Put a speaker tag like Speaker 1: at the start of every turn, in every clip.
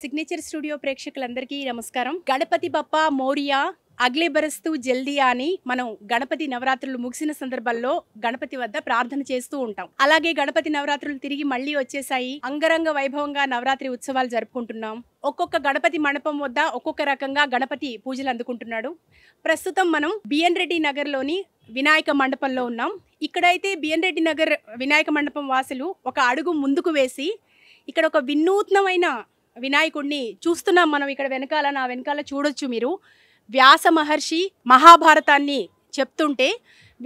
Speaker 1: Signature studio ప్రేక్షకులందరికీ నమస్కారం. గణపతి బప్పా మోరియా అగ్లే బరస్తు జల్దియా అని మనం గణపతి నవరాత్రులు ముగిసిన సందర్భంలో గణపతి వద్ద ప్రార్థన చేస్తూ ఉంటాం. అలాగే గణపతి నవరాత్రులు తిరిగి మళ్ళీ వచ్చేసాయి. అంగరంగ వైభవంగా నవరాత్రి ఉత్సవాలు జరుపుకుంటున్నాం. ఒక్కొక్క గణపతి మండపం వద్ద ఒక్కొక్క రకంగా గణపతి పూజలు అందుకుంటున్నాడు. ప్రస్తుతం మనం బిఎన్ రెడ్డి నగర్లోని వినాయక మండపంలో ఉన్నాం. ఇక్కడైతే బిఎన్ రెడ్డి నగర్ వినాయక మండపం వాసులు ఒక అడుగు ముందుకు వేసి ఇక్కడ ఒక వినూత్నమైన వినాయకుడిని చూస్తున్నాం. మనం ఇక్కడ వెనకాల నా వెనకాల చూడొచ్చు మీరు. వ్యాస మహర్షి మహాభారతాన్ని చెప్తుంటే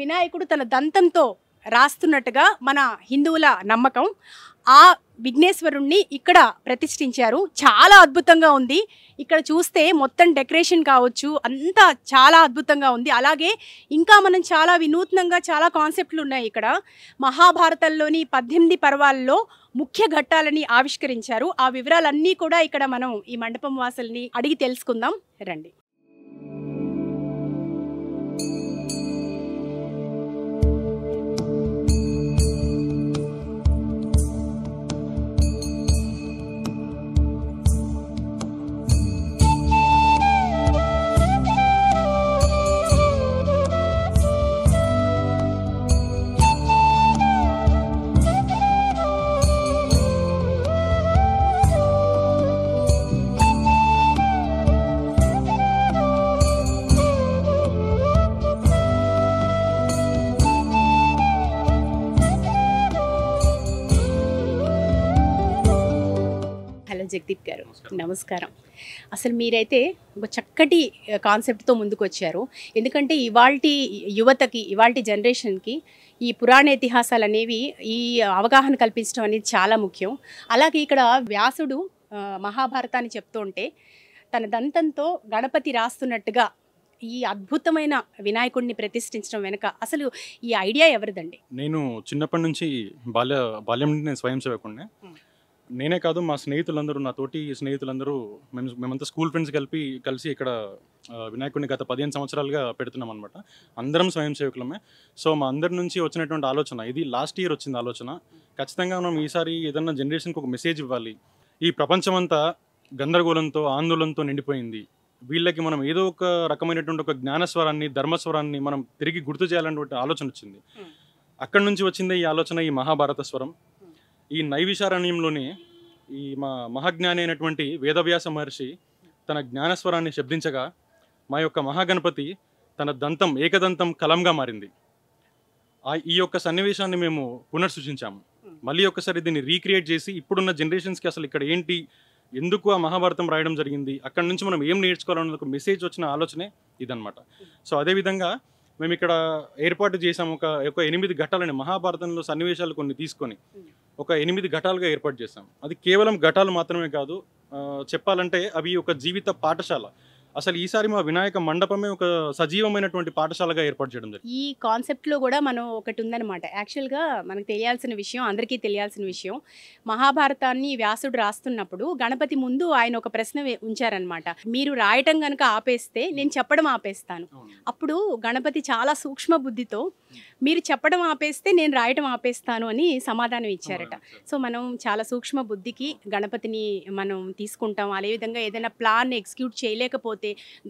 Speaker 1: వినాయకుడు తన దంతంతో రాస్తున్నట్టుగా మన హిందువుల నమ్మకం. ఆ విఘ్నేశ్వరుణ్ణి ఇక్కడ ప్రతిష్ఠించారు. చాలా అద్భుతంగా ఉంది. ఇక్కడ చూస్తే మొత్తం డెకరేషన్ కావచ్చు అంతా చాలా అద్భుతంగా ఉంది. అలాగే ఇంకా మనం చాలా వినూత్నంగా చాలా కాన్సెప్ట్లు ఉన్నాయి. ఇక్కడ మహాభారతంలోని 18 పర్వాల్లో ముఖ్య ఘట్టాలని ఆవిష్కరించారు. ఆ వివరాలన్నీ కూడా ఇక్కడ మనం ఈ మండపం వాసుల్ని అడిగి తెలుసుకుందాం రండి. జగదీప్ గారు నమస్కారం. అసలు మీరైతే ఒక చక్కటి కాన్సెప్ట్తో ముందుకు వచ్చారు. ఎందుకంటే ఇవాల్టి యువతకి ఇవాల్టి జనరేషన్కి ఈ పురాణ ఇతిహాసాలు అనేవి ఈ అవగాహన కల్పించడం అనేది చాలా ముఖ్యం. అలాగే ఇక్కడ వ్యాసుడు మహాభారతాన్ని చెప్తూ ఉంటే తన దంతంతో గణపతి రాస్తున్నట్టుగా ఈ అద్భుతమైన వినాయకుడిని ప్రతిష్ఠించడం వెనుక అసలు ఈ ఐడియా ఎవరిదండి?
Speaker 2: నేను చిన్నప్పటి నుంచి బాల్యం నుండి నేను స్వయం సేవకుడిని. నేనే కాదు, మా స్నేహితులందరూ, నా తోటి స్నేహితులందరూ మేమంతా స్కూల్ ఫ్రెండ్స్ కలిసి ఇక్కడ వినాయకుడిని గత 15 సంవత్సరాలుగా పెడుతున్నాం అనమాట. అందరం స్వయం సేవకులమే. సో మా అందరి నుంచి వచ్చినటువంటి ఆలోచన ఇది. లాస్ట్ ఇయర్ వచ్చింది ఆలోచన. ఖచ్చితంగా మనం ఈసారి ఏదన్నా జనరేషన్కి ఒక మెసేజ్ ఇవ్వాలి. ఈ ప్రపంచమంతా గందరగోళంతో ఆందోళనతో నిండిపోయింది. వీళ్ళకి మనం ఏదో ఒక రకమైనటువంటి ఒక జ్ఞానస్వరాన్ని, ధర్మస్వరాన్ని మనం తిరిగి గుర్తు చేయాలన్నటువంటి ఆలోచన వచ్చింది. అక్కడి నుంచి వచ్చిందే ఈ ఆలోచన, ఈ మహాభారత స్వరం. ఈ నైవిషారణ్యంలోని ఈ మహాజ్ఞాని అయినటువంటి వేదవ్యాస మహర్షి తన జ్ఞానస్వరాన్ని శబ్దించగా మా యొక్క మహాగణపతి తన దంతం ఏకదంతం కలంగా మారింది. ఈ యొక్క సన్నివేశాన్ని మేము పునర్సృష్టించాము. మళ్ళీ ఒకసారి దీన్ని రీక్రియేట్ చేసి ఇప్పుడున్న జనరేషన్స్కి అసలు ఇక్కడ ఏంటి, ఎందుకు ఆ మహాభారతం రాయడం జరిగింది, అక్కడి నుంచి మనం ఏం నేర్చుకోవాలన్న ఒక మెసేజ్ వచ్చిన ఆలోచనే ఇదనమాట. సో అదేవిధంగా మేము ఇక్కడ ఏర్పాటు చేసాము ఒక 8 ఘట్టాలని, మహాభారతంలో సన్నివేశాలు కొన్ని తీసుకొని ఒక 8 ఘటాలుగా ఏర్పాటు చేసాం. అది కేవలం ఘటాలు మాత్రమే కాదు, చెప్పాలంటే అవి ఒక జీవిత పాఠశాల. అసలు ఈసారి మా వినాయక మండపమే ఒక సజీవమైనటువంటి పాఠశాలగా ఏర్పాటు చేయడం జరిగింది.
Speaker 1: ఈ కాన్సెప్ట్లో కూడా మనం ఒకటి ఉందన్నమాట. యాక్చువల్గా మనకు తెలియాల్సిన విషయం, అందరికీ తెలియాల్సిన విషయం, మహాభారతాన్ని వ్యాసుడు రాస్తున్నప్పుడు గణపతి ముందు ఆయన ఒక ప్రశ్న ఉంచారనమాట. మీరు రాయటం కనుక ఆపేస్తే నేను చెప్పడం ఆపేస్తాను. అప్పుడు గణపతి చాలా సూక్ష్మ బుద్ధితో మీరు చెప్పడం ఆపేస్తే నేను రాయటం ఆపేస్తాను అని సమాధానం ఇచ్చారట. సో మనం చాలా సూక్ష్మ బుద్ధికి గణపతిని మనం తీసుకుంటాం. అదేవిధంగా ఏదైనా ప్లాన్ ఎగ్జిక్యూట్ చేయలేకపోతే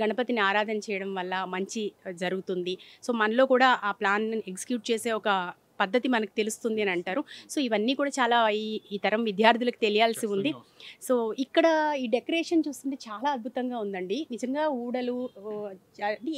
Speaker 1: గణపతిని ఆరాధన చేయడం వల్ల మంచి జరుగుతుంది. సో మనలో కూడా ఆ ప్లాన్ ఎగ్జిక్యూట్ చేసే ఒక పద్ధతి మనకు తెలుస్తుంది అని అంటారు. సో ఇవన్నీ కూడా చాలా ఈ తరం విద్యార్థులకు తెలియాల్సి ఉంది. సో ఇక్కడ ఈ డెకరేషన్ చూస్తుంటే చాలా అద్భుతంగా ఉందండి. నిజంగా ఊడలు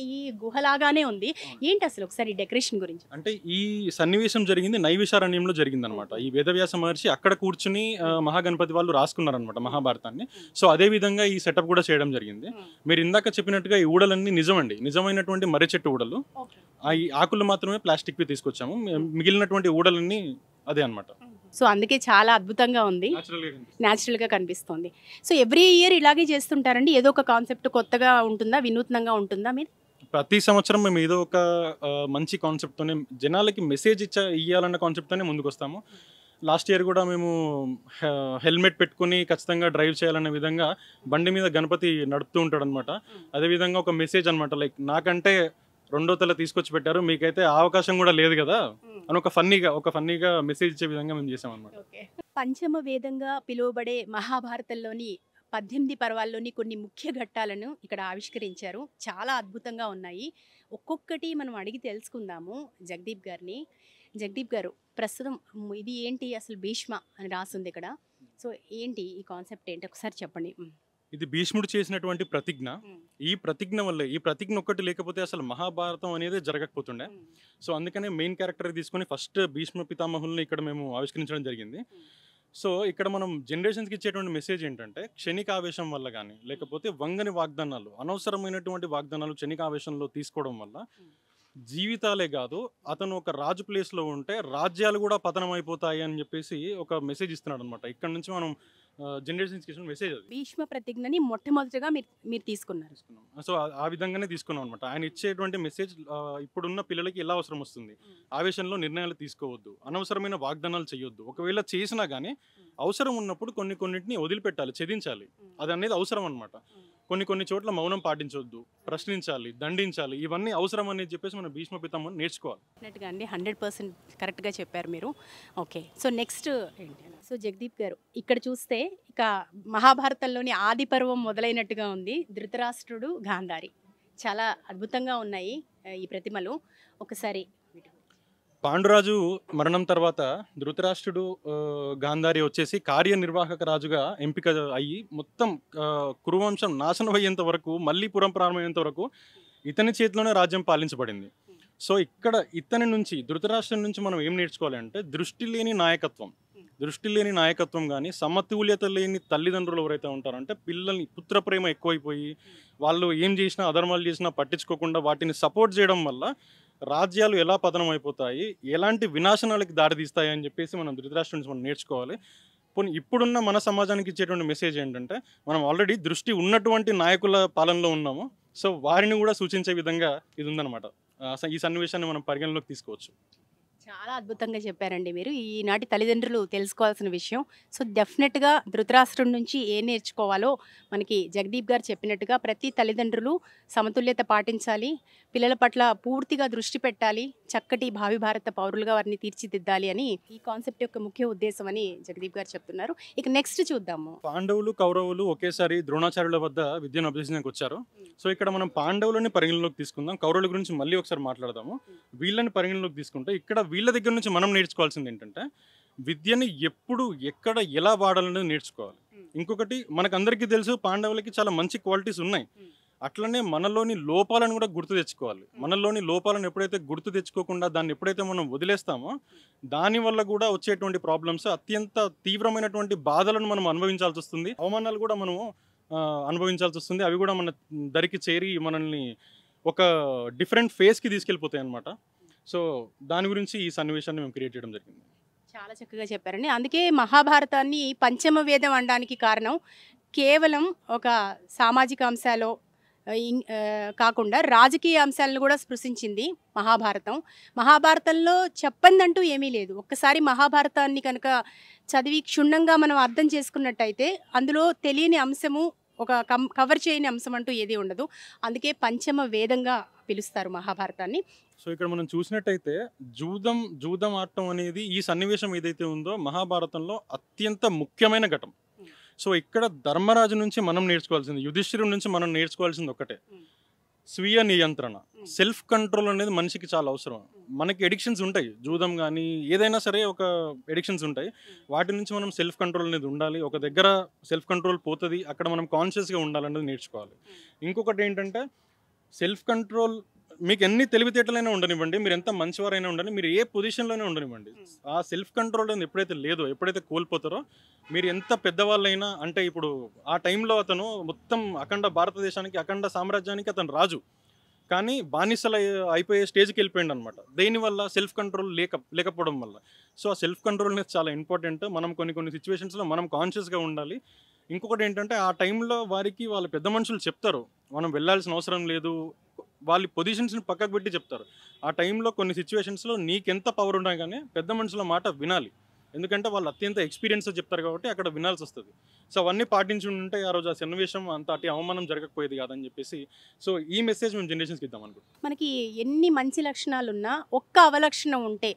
Speaker 1: ఈ గుహలాగానే ఉంది. ఏంటి అసలు ఒకసారి ఈ డెకరేషన్ గురించి?
Speaker 2: అంటే ఈ సన్నివేశం జరిగింది నైవిషారణ్యంలో జరిగింది అనమాట. ఈ వేదవ్యాస మహర్షి అక్కడ కూర్చుని మహాగణపతి వాళ్ళు రాసుకున్నారనమాట మహాభారతాన్ని. సో అదే విధంగా ఈ సెటప్ కూడా చేయడం జరిగింది. మీరు ఇందాక చెప్పినట్టుగా ఈ ఊడలన్నీ నిజమండి, నిజమైనటువంటి మర్రి చెట్టు ఊడలు. ఈ ఆకులు మాత్రమే ప్లాస్టిక్వి తీసుకొచ్చాము, మిగిలినటువంటి ఊడలన్నీ అదే అనమాట.
Speaker 1: సో అందుకే చాలా అద్భుతంగా ఉంది, న్యాచురల్గా కనిపిస్తుంది. సో ఎవ్రీ ఇయర్ ఇలాగే చేస్తుంటారండి? ఏదో ఒక కాన్సెప్ట్ కొత్తగా ఉంటుందా, వినూత్నంగా ఉంటుందా? మీరు
Speaker 2: ప్రతి సంవత్సరం మేము ఏదో ఒక మంచి కాన్సెప్ట్తోనే జనాలకి మెసేజ్ ఇవ్వాలన్న కాన్సెప్ట్తోనే ముందుకు వస్తాము. లాస్ట్ ఇయర్ కూడా మేము హెల్మెట్ పెట్టుకుని ఖచ్చితంగా డ్రైవ్ చేయాలనే విధంగా బండి మీద గణపతి నడుపుతూ ఉంటాడు అనమాట. అదేవిధంగా ఒక మెసేజ్ అనమాట, లైక్ నాకంటే రెండో తల తీసుకొచ్చి పెట్టారు, మీకైతే అవకాశం కూడా లేదు కదా అని ఒక ఫన్నీగా మెసేజ్ ఇచ్చే విధంగా మేము చేసాం అన్నమాట.
Speaker 1: పంచమ వేదంగా పిలువబడే మహాభారతంలోని 18 పర్వాల్లోని కొన్ని ముఖ్య ఘట్టాలను ఇక్కడ ఆవిష్కరించారు. చాలా అద్భుతంగా ఉన్నాయి. ఒక్కొక్కటి మనం అడిగి తెలుసుకుందాము జగదీప్ గారిని. జగదీప్ గారు, ప్రస్తుతం ఇది ఏంటి అసలు భీష్మ అని రాసుంది ఇక్కడ. సో ఏంటి ఈ కాన్సెప్ట్ ఏంటి ఒకసారి చెప్పండి.
Speaker 2: ఇది భీష్ముడు చేసినటువంటి ప్రతిజ్ఞ. ఈ ప్రతిజ్ఞ వల్లే, ఈ ప్రతిజ్ఞ ఒక్కటి లేకపోతే అసలు మహాభారతం అనేది జరగకపోతుండే. సో అందుకనే మెయిన్ క్యారెక్టర్ తీసుకొని ఫస్ట్ భీష్మ పితామహుల్ని ఇక్కడ మేము ఆవిష్కరించడం జరిగింది. సో ఇక్కడ మనం జనరేషన్స్కి ఇచ్చేటువంటి మెసేజ్ ఏంటంటే, క్షణికావేశం వల్ల కానీ లేకపోతే వంగని వాగ్దానాలు, అనవసరమైనటువంటి వాగ్దానాలు క్షణికావేశంలో తీసుకోవడం వల్ల జీవితాలే కాదు, అతను ఒక రాజు ప్లేస్లో ఉంటే రాజ్యాలు కూడా పతనం అయిపోతాయి అని చెప్పేసి ఒక మెసేజ్ ఇస్తున్నాడు అనమాట. ఇక్కడ నుంచి మనం జనరేషన్స్కి ఇచ్చిన మెసేజ్ అది.
Speaker 1: భీష్మ ప్రతిజ్ఞని మొట్టమొదటిగా మీరు తీసుకున్నారు.
Speaker 2: సో ఆ విధంగానే తీసుకున్నాం అనమాట. ఆయన ఇచ్చేటువంటి మెసేజ్ ఇప్పుడున్న పిల్లలకి ఎలా అవసరం వస్తుంది, ఆవేశంలో నిర్ణయాలు తీసుకోవద్దు, అనవసరమైన వాగ్దానాలు చేయొద్దు, ఒకవేళ చేసినా కానీ అవసరం ఉన్నప్పుడు కొన్నింటిని వదిలిపెట్టాలి, ఛేదించాలి. అది అనేది అవసరం అనమాట. కొన్ని చోట్ల మౌనం పాటించవద్దు, ప్రశ్నించాలి, దండించాలి, ఇవన్నీ అవసరం అని చెప్పేసి మనం భీష్మ పితామహుని నేర్చుకోవాలి.
Speaker 1: అన్నట్టుగా అండి, 100% కరెక్ట్గా చెప్పారు మీరు. ఓకే, సో నెక్స్ట్ ఏంటి? సో జగదీప్ గారు, ఇక్కడ చూస్తే ఇక మహాభారతంలోని ఆది పర్వం మొదలైనట్టుగా ఉంది. ధృతరాష్ట్రుడు, గాంధారి చాలా అద్భుతంగా ఉన్నాయి ఈ ప్రతిమలు. ఒకసారి
Speaker 2: పాండురాజు మరణం తర్వాత ధృతరాష్ట్రుడు, గాంధారి వచ్చేసి కార్యనిర్వాహక రాజుగా ఎంపిక అయ్యి మొత్తం కురువంశం నాశనం అయ్యేంత వరకు, మళ్ళీ పురం ప్రారంభమయ్యేంత వరకు ఇతని చేతిలోనే రాజ్యం పాలించబడింది. సో ఇక్కడ ఇతని నుంచి, ధృతరాష్ట్రం నుంచి మనం ఏం నేర్చుకోవాలి అంటే, దృష్టి లేని నాయకత్వం కానీ, సమతుల్యత లేని తల్లిదండ్రులు ఎవరైతే ఉంటారో, అంటే పిల్లల్ని పుత్ర ప్రేమ ఎక్కువైపోయి వాళ్ళు ఏం చేసినా, అధర్మాలు చేసినా పట్టించుకోకుండా వాటిని సపోర్ట్ చేయడం వల్ల రాజ్యాలు ఎలా పతనం అయిపోతాయి, ఎలాంటి వినాశనాలకు దారితీస్తాయి అని చెప్పేసి మనం ధృతరాష్ట్రం నుంచి మనం నేర్చుకోవాలి. పోనీ ఇప్పుడున్న మన సమాజానికి ఇచ్చేటువంటి మెసేజ్ ఏంటంటే, మనం ఆల్రెడీ దృష్టి ఉన్నటువంటి నాయకుల పాలనలో ఉన్నాము. సో వారిని కూడా సూచించే విధంగా ఇది ఉందన్నమాట. ఈ సన్నివేశాన్ని మనం పరిగణలోకి తీసుకోవచ్చు.
Speaker 1: చాలా అద్భుతంగా చెప్పారండి మీరు. ఈనాటి తల్లిదండ్రులు తెలుసుకోవాల్సిన విషయం. సో డెఫినెట్గా ధృతరాష్ట్రం నుంచి ఏం నేర్చుకోవాలో మనకి జగదీప్ గారు చెప్పినట్టుగా ప్రతి తల్లిదండ్రులు సమతుల్యత పాటించాలి, పిల్లల పట్ల పూర్తిగా దృష్టి పెట్టాలి, చక్కటి భావి భారత పౌరులుగా వారిని తీర్చిదిద్దాలి అని ఈ కాన్సెప్ట్ యొక్క ముఖ్య ఉద్దేశం అని జగదీప్ గారు చెప్తున్నారు. ఇక నెక్స్ట్ చూద్దాము.
Speaker 2: పాండవులు, కౌరవులు ఒకేసారి ద్రోణాచార్యుల వద్ద విద్యను అభ్యసించడానికి వచ్చారు. సో ఇక్కడ మనం పాండవులని పరిగణలోకి తీసుకుందాం, కౌరవుల గురించి మళ్ళీ ఒకసారి మాట్లాడదాము. వీళ్ళని పరిగణలోకి తీసుకుంటే ఇక్కడ వీళ్ళ దగ్గర నుంచి మనం నేర్చుకోవాల్సింది ఏంటంటే, విద్యని ఎప్పుడు, ఎక్కడ, ఎలా వాడాలనేది నేర్చుకోవాలి. ఇంకొకటి, మనకందరికీ తెలుసు పాండవులకి చాలా మంచి క్వాలిటీస్ ఉన్నాయి. అట్లనే మనలోని లోపాలను కూడా గుర్తు తెచ్చుకోవాలి. మనలోని లోపాలను ఎప్పుడైతే గుర్తు తెచ్చుకోకుండా దాన్ని ఎప్పుడైతే మనం వదిలేస్తామో, దానివల్ల కూడా వచ్చేటువంటి ప్రాబ్లమ్స్, అత్యంత తీవ్రమైనటువంటి బాధలను మనం అనుభవించాల్సి వస్తుంది, అవమానాలు కూడా మనము అనుభవించాల్సి వస్తుంది. అవి కూడా మన దరికి చేరి మనల్ని ఒక డిఫరెంట్ ఫేస్కి తీసుకెళ్ళిపోతాయి అన్నమాట. సో దాని గురించి ఈ సన్నివేశాన్ని మేము క్రియేట్ చేయడం జరిగింది.
Speaker 1: చాలా చక్కగా చెప్పారండి. అందుకే మహాభారతాన్ని పంచమ వేదం అనడానికి కారణం కేవలం ఒక సామాజిక అంశాలు కాకుండా రాజకీయ అంశాలను కూడా స్పృశించింది మహాభారతంలో చెప్పందంటూ ఏమీ లేదు. ఒక్కసారి మహాభారతాన్ని కనుక చదివి క్షుణ్ణంగా మనం అర్థం చేసుకున్నట్టయితే అందులో తెలియని అంశము, ఒక కవర్ చేయని అంశం అంటూ ఏది ఉండదు. అందుకే పంచమ వేదంగా పిలుస్తారు మహాభారతాన్ని.
Speaker 2: సో ఇక్కడ మనం చూసినట్టయితే జూదం ఆడటం అనేది, ఈ సన్నివేశం ఏదైతే ఉందో మహాభారతంలో అత్యంత ముఖ్యమైన ఘటం. సో ఇక్కడ ధర్మరాజు నుంచి మనం నేర్చుకోవాల్సింది, యుధిష్ఠిరుడి నుంచి మనం నేర్చుకోవాల్సింది ఒకటే, స్వీయ నియంత్రణ, సెల్ఫ్ కంట్రోల్ అనేది మనిషికి చాలా అవసరం. మనకి ఎడిక్షన్స్ ఉంటాయి, జూదం కానీ ఏదైనా సరే ఒక ఎడిక్షన్స్ ఉంటాయి, వాటి నుంచి మనం సెల్ఫ్ కంట్రోల్ అనేది ఉండాలి. ఒక దగ్గర సెల్ఫ్ కంట్రోల్ పోతుంది, అక్కడ మనం కాన్షియస్గా ఉండాలనేది నేర్చుకోవాలి. ఇంకొకటి ఏంటంటే, సెల్ఫ్ కంట్రోల్ మీకు ఎన్ని తెలివితేటలైనా ఉండనివ్వండి, మీరు ఎంత మంచివారైనా ఉండండి, మీరు ఏ పొజిషన్లోనే ఉండనివ్వండి, ఆ సెల్ఫ్ కంట్రోల్ అనేది ఎప్పుడైతే లేదో, ఎప్పుడైతే కోల్పోతారో, మీరు ఎంత పెద్దవాళ్ళైనా, అంటే ఇప్పుడు ఆ టైంలో అతను మొత్తం అఖండ భారతదేశానికి, అఖండ సామ్రాజ్యానికి అతను రాజు, కానీ బానిసలు అయిపోయే స్టేజ్కి వెళ్ళిపోయింది అనమాట. దేనివల్ల? సెల్ఫ్ కంట్రోల్ లేకపోవడం వల్ల. సో ఆ సెల్ఫ్ కంట్రోల్ అనేది చాలా ఇంపార్టెంట్. మనం కొన్ని సిచ్యువేషన్స్లో మనం కాన్షియస్గా ఉండాలి. ఇంకొకటి ఏంటంటే, ఆ టైంలో వారికి వాళ్ళ పెద్ద మనుషులు చెప్తారు, మనం వెళ్ళాల్సిన అవసరం లేదు, వాళ్ళ పొజిషన్స్ని పక్కకు పెట్టి చెప్తారు. ఆ టైంలో కొన్ని సిచ్యువేషన్స్లో నీకెంత పవర్ ఉన్నా కానీ పెద్ద మనుషుల మాట వినాలి, ఎందుకంటే వాళ్ళు అత్యంత ఎక్స్పీరియన్స్ చెప్తారు కాబట్టి అక్కడ వినాల్సి వస్తుంది. సో అవన్నీ పాటించి ఉంటే ఆ రోజు ఆ సన్నివేశం అంత అతి అవమానం జరగకపోయేది కాదని చెప్పేసి, సో ఈ మెసేజ్ మేము జనరేషన్స్కి ఇద్దాం అనుకుంటున్నాం.
Speaker 1: మనకి ఎన్ని మంచి లక్షణాలున్నా ఒక్క అవలక్షణం ఉంటే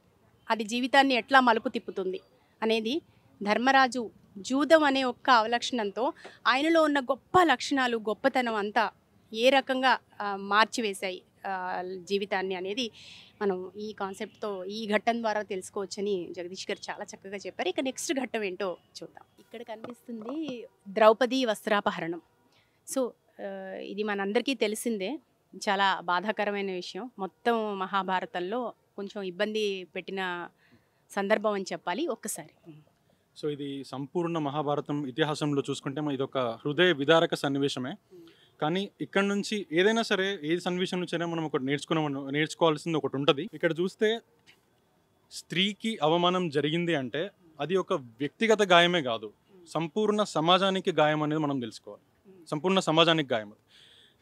Speaker 1: అది జీవితాన్ని ఎట్లా మలుపు తిప్పుతుంది అనేది ధర్మరాజు జూదం అనే ఒక్క అవలక్షణంతో ఆయనలో ఉన్న గొప్ప లక్షణాలు, గొప్పతనం అంతా ఏ రకంగా మార్చివేశాయి జీవితాన్ని అనేది మనం ఈ కాన్సెప్ట్తో ఈ ఘట్టం ద్వారా తెలుసుకోవచ్చని జగదీష్ గారు చాలా చక్కగా చెప్పారు. ఇక నెక్స్ట్ ఘట్టం ఏంటో చూద్దాం. ఇక్కడ కనిపిస్తుంది ద్రౌపది వస్త్రాపహరణం. సో ఇది మనందరికీ తెలిసిందే, చాలా బాధాకరమైన విషయం. మొత్తం మహాభారతంలో కొంచెం ఇబ్బంది పెట్టిన సందర్భం అని చెప్పాలి. ఒక్కసారి
Speaker 2: సో ఇది సంపూర్ణ మహాభారతం ఇతిహాసంలో చూసుకుంటే ఇది ఒక హృదయ విదారక సన్నివేశమే. కానీ ఇక్కడ నుంచి ఏదైనా సరే, ఏ సన్నివేశం నుంచైనా మనం ఒకటి నేర్చుకోవాల్సింది ఒకటి ఉంటుంది. ఇక్కడ చూస్తే స్త్రీకి అవమానం జరిగింది అంటే అది ఒక వ్యక్తిగత గాయమే కాదు, సంపూర్ణ సమాజానికి గాయం అనేది మనం తెలుసుకోవాలి. సంపూర్ణ సమాజానికి గాయం.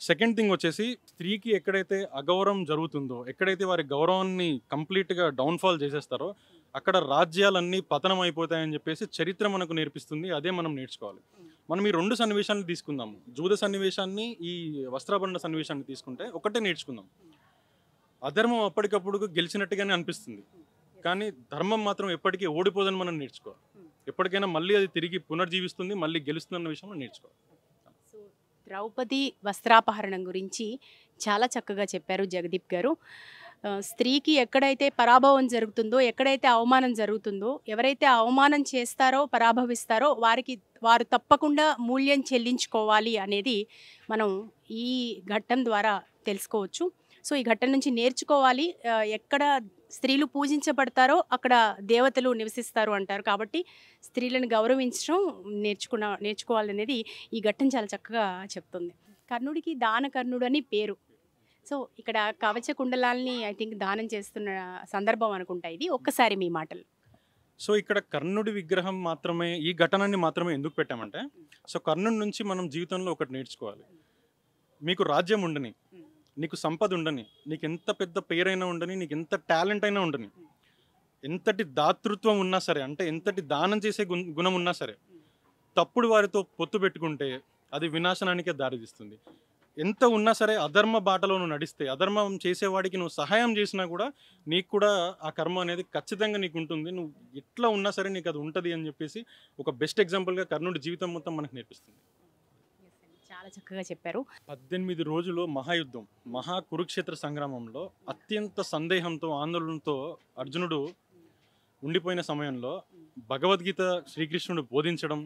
Speaker 2: సెకండ్ థింగ్ వచ్చేసి, స్త్రీకి ఎక్కడైతే అగౌరవం జరుగుతుందో, ఎక్కడైతే వారి గౌరవాన్ని కంప్లీట్గా డౌన్ఫాల్ చేసేస్తారో అక్కడ రాజ్యాలన్నీ పతనం అయిపోతాయని చెప్పేసి చరిత్ర మనకు నేర్పిస్తుంది. అదే మనం నేర్చుకోవాలి. మనం ఈ రెండు సన్నివేశాన్ని తీసుకుందాము, జూద సన్నివేశాన్ని, ఈ వస్త్రాభరణ సన్నివేశాన్ని తీసుకుంటే ఒకటే నేర్చుకుందాం. అధర్మం అప్పటికప్పుడు గెలిచినట్టుగానే అనిపిస్తుంది, కానీ ధర్మం మాత్రం ఎప్పటికీ ఓడిపోదని మనం నేర్చుకోవాలి. ఎప్పటికైనా మళ్ళీ అది తిరిగి పునర్జీవిస్తుంది, మళ్ళీ గెలుస్తుందన్న విషయంలో నేర్చుకోవాలి.
Speaker 1: సో ద్రౌపది వస్త్రాపహరణం గురించి చాలా చక్కగా చెప్పారు జగదీప్ గారు. స్త్రీకి ఎక్కడైతే పరాభవం జరుగుతుందో, ఎక్కడైతే అవమానం జరుగుతుందో, ఎవరైతే అవమానం చేస్తారో, పరాభవిస్తారో వారు తప్పకుండా మూల్యం చెల్లించుకోవాలి అనేది మనం ఈ ఘట్టం ద్వారా తెలుసుకోవచ్చు. సో ఈ ఘట్టం నుంచి నేర్చుకోవాలి. ఎక్కడ స్త్రీలు పూజించబడతారో అక్కడ దేవతలు నివసిస్తారు అంటారు. కాబట్టి స్త్రీలను గౌరవించడం నేర్చుకోవాలనేది ఈ ఘట్టం చాలా చక్కగా చెప్తుంది. కర్ణుడికి దానకర్ణుడు అని పేరు. సో ఇక్కడ కవచ కుండలాల్ని ఐ థింక్ దానం చేస్తున్న సందర్భం అనుకుంటా ఇది. ఒక్కసారి మీ మాటలు.
Speaker 2: సో ఇక్కడ కర్ణుడి విగ్రహం మాత్రమే, ఈ ఘటనని మాత్రమే ఎందుకు పెట్టామంటే, సో కర్ణుడి నుంచి మనం జీవితంలో ఒకటి నేర్చుకోవాలి. మీకు రాజ్యం ఉండని, నీకు సంపద ఉండని, నీకు ఎంత పెద్ద పేరైనా ఉండని, నీకు ఎంత టాలెంట్ అయినా ఉండని, ఎంతటి దాతృత్వం ఉన్నా సరే, అంటే ఎంతటి దానం చేసే గుణం ఉన్నా సరే, తప్పుడు వారితో పొత్తు పెట్టుకుంటే అది వినాశనానికే దారితీస్తుంది. ఎంత ఉన్నా సరే అధర్మ బాటలో నువ్వు నడిస్తే, అధర్మం చేసేవాడికి నువ్వు సహాయం చేసినా కూడా నీకు కూడా ఆ కర్మ అనేది ఖచ్చితంగా నీకు ఉంటుంది. నువ్వు ఎట్లా ఉన్నా సరే నీకు అది ఉంటుంది అని చెప్పేసి ఒక బెస్ట్ ఎగ్జాంపుల్గా కర్ణుడి జీవితం మొత్తం మనకు నేర్పిస్తుంది.
Speaker 1: చాలా చక్కగా చెప్పారు.
Speaker 2: 18 రోజులు మహాయుద్ధం, మహా కురుక్షేత్ర సంగ్రామంలో అత్యంత సందేహంతో, ఆందోళనతో అర్జునుడు ఉండిపోయిన సమయంలో భగవద్గీత శ్రీకృష్ణుడు బోధించడం,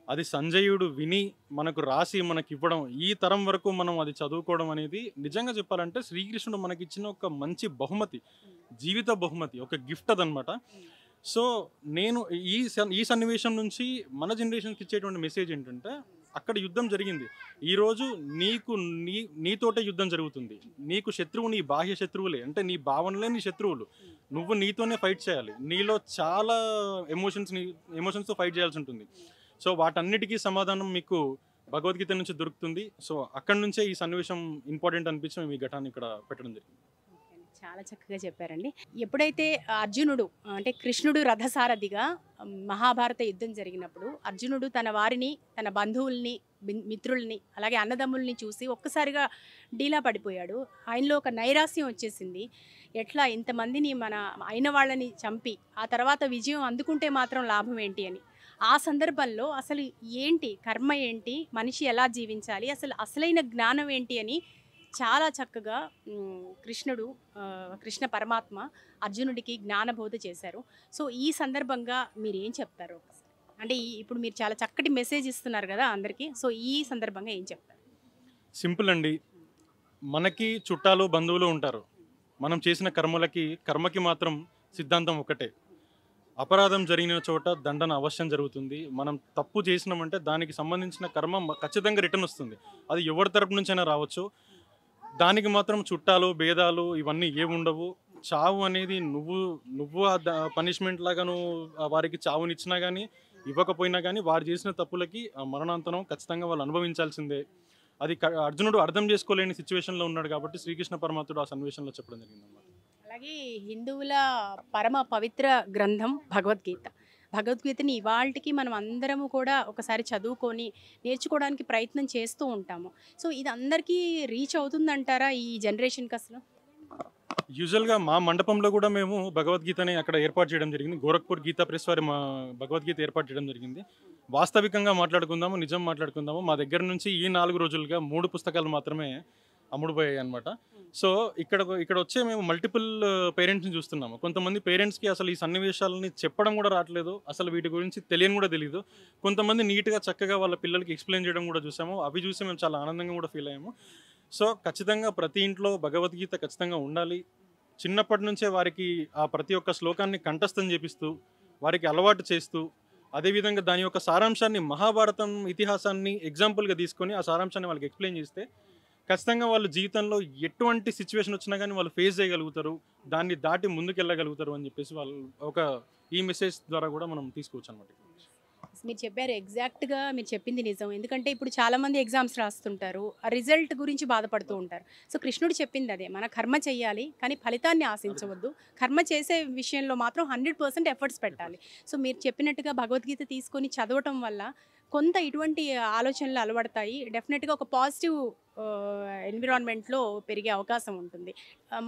Speaker 2: అది సంజయుడు విని మనకు రాసి మనకి ఇవ్వడం, ఈ తరం వరకు మనం అది చదువుకోవడం అనేది నిజంగా చెప్పాలంటే శ్రీకృష్ణుడు మనకి ఇచ్చిన ఒక మంచి బహుమతి, జీవిత బహుమతి, ఒక గిఫ్ట్ అదనమాట. సో నేను ఈ సన్నివేశం నుంచి మన జనరేషన్కి ఇచ్చేటువంటి మెసేజ్ ఏంటంటే, అక్కడ యుద్ధం జరిగింది, ఈరోజు నీతోటే యుద్ధం జరుగుతుంది. నీకు శత్రువు నీ బాహ్య శత్రువులే, అంటే నీ భావనలే నీ శత్రువులు. నువ్వు నీతోనే ఫైట్ చేయాలి. నీలో చాలా ఎమోషన్స్తో ఫైట్ చేయాల్సి ఉంటుంది. సో వాటన్నిటికీ సమాధానం మీకు భగవద్గీత నుంచి దొరుకుతుంది. సో అక్కడి నుంచే ఈ సన్నివేశం ఇంపార్టెంట్ అనిపించి మేము ఈ ఘటాన్ని ఇక్కడ పెట్టడం జరిగింది.
Speaker 1: చాలా చక్కగా చెప్పారండి. ఎప్పుడైతే అర్జునుడు అంటే కృష్ణుడు రథసారథిగా మహాభారత యుద్ధం జరిగినప్పుడు అర్జునుడు తన వారిని, తన బంధువుల్ని, మిత్రుల్ని, అలాగే అన్నదమ్ముల్ని చూసి ఒక్కసారిగా డీలా పడిపోయాడు. ఆయనలో ఒక నైరాస్యం వచ్చేసింది. ఎట్లా ఇంతమందిని మన అయిన వాళ్ళని చంపి ఆ తర్వాత విజయం అందుకుంటే మాత్రం లాభం ఏంటి అని. ఆ సందర్భంలో అసలు ఏంటి కర్మ, ఏంటి మనిషి ఎలా జీవించాలి, అసలైన జ్ఞానం ఏంటి అని చాలా చక్కగా కృష్ణ పరమాత్మ అర్జునుడికి జ్ఞానబోధ చేశారు. సో ఈ సందర్భంగా మీరు ఏం చెప్తారు? అంటే ఇప్పుడు మీరు చాలా చక్కటి మెసేజ్ ఇస్తున్నారు కదా అందరికీ. సో ఈ సందర్భంగా ఏం చెప్తారు?
Speaker 2: సింపుల్ అండి, మనకి చుట్టాలు బంధువులు ఉంటారు. మనం చేసిన కర్మకి మాత్రం సిద్ధాంతం ఒకటే, అపరాధం జరిగిన చోట దండన అవశ్యం జరుగుతుంది. మనం తప్పు చేసినామంటే దానికి సంబంధించిన కర్మ ఖచ్చితంగా రిటర్న్ వస్తుంది. అది ఎవరి తరపు నుంచైనా రావచ్చు. దానికి మాత్రం చుట్టాలు, భేదాలు ఇవన్నీ ఏముండవు. చావు అనేది నువ్వు ఆ పనిష్మెంట్ లాగా నువ్వు వారికి చావునిచ్చినా కానీ ఇవ్వకపోయినా కానీ వారు చేసిన తప్పులకి మరణాంతరం ఖచ్చితంగా వాళ్ళు అనుభవించాల్సిందే. అది అర్జునుడు అర్థం చేసుకోలేని సిచ్యువేషన్లో ఉన్నాడు కాబట్టి శ్రీకృష్ణ పరమాత్ముడు ఆ సన్నివేశంలో చెప్పడం జరిగింది అన్నమాట.
Speaker 1: అలాగే హిందువుల పరమ పవిత్ర గ్రంథం భగవద్గీతని ఇవాళకి మనం అందరము కూడా ఒకసారి చదువుకొని నేర్చుకోవడానికి ప్రయత్నం చేస్తూ ఉంటాము. సో ఇది అందరికీ రీచ్ అవుతుందంటారా ఈ జనరేషన్కి అసలు?
Speaker 2: యూజువల్గా మా మండపంలో కూడా మేము భగవద్గీతని అక్కడ ఏర్పాటు చేయడం జరిగింది. గోరఖ్పూర్ గీతా ప్రెస్ వారి మా భగవద్గీత ఏర్పాటు చేయడం జరిగింది. వాస్తవికంగా మాట్లాడుకుందాము, నిజం మాట్లాడుకుందాము. మా దగ్గర నుంచి ఈ 4 రోజులుగా 3 పుస్తకాలు మాత్రమే అమ్ముడుపోయాయి అనమాట. సో ఇక్కడ వచ్చే మేము మల్టిపుల్ పేరెంట్స్ని చూస్తున్నాము. కొంతమంది పేరెంట్స్కి అసలు ఈ సన్నివేశాలని చెప్పడం కూడా రావట్లేదు, అసలు వీటి గురించి తెలియని కూడా తెలియదు. కొంతమంది నీట్గా చక్కగా వాళ్ళ పిల్లలకి ఎక్స్ప్లెయిన్ చేయడం కూడా చూసాము. అవి చూసి మేము చాలా ఆనందంగా కూడా ఫీల్ అయ్యాము. సో ఖచ్చితంగా ప్రతి ఇంట్లో భగవద్గీత ఖచ్చితంగా ఉండాలి. చిన్నప్పటి నుంచే వారికి ఆ ప్రతి ఒక్క శ్లోకాన్ని కంఠస్థం చేపిస్తూ వారికి అలవాటు చేస్తూ, అదేవిధంగా దాని యొక్క సారాంశాన్ని మహాభారతం ఇతిహాసాన్ని ఎగ్జాంపుల్గా తీసుకొని ఆ సారాంశాన్ని వాళ్ళకి ఎక్స్ప్లెయిన్ చేస్తే ఖచ్చితంగా వాళ్ళు జీవితంలో ఎటువంటి సిచ్యువేషన్ వచ్చినా కానీ వాళ్ళు ఫేస్ చేయగలుగుతారు, దాన్ని దాటి ముందుకెళ్ళగలుగుతారు అని చెప్పేసి వాళ్ళు ఒక ఈ మెసేజ్ ద్వారా కూడా మనం తీసుకోవచ్చు అనమాట.
Speaker 1: మీరు చెప్పారు, ఎగ్జాక్ట్గా మీరు చెప్పింది నిజం. ఎందుకంటే ఇప్పుడు చాలామంది ఎగ్జామ్స్ రాస్తుంటారు, ఆ రిజల్ట్ గురించి బాధపడుతూ ఉంటారు. సో కృష్ణుడు చెప్పింది అదే, మన కర్మ చేయాలి కానీ ఫలితాన్ని ఆశించవద్దు. కర్మ చేసే విషయంలో మాత్రం 100% ఎఫర్ట్స్ పెట్టాలి. సో మీరు చెప్పినట్టుగా భగవద్గీత తీసుకొని చదవటం వల్ల కొంత ఇటువంటి ఆలోచనలు అలవడతాయి. డెఫినెట్గా ఒక పాజిటివ్ ఎన్విరాన్మెంట్లో పెరిగే అవకాశం ఉంటుంది.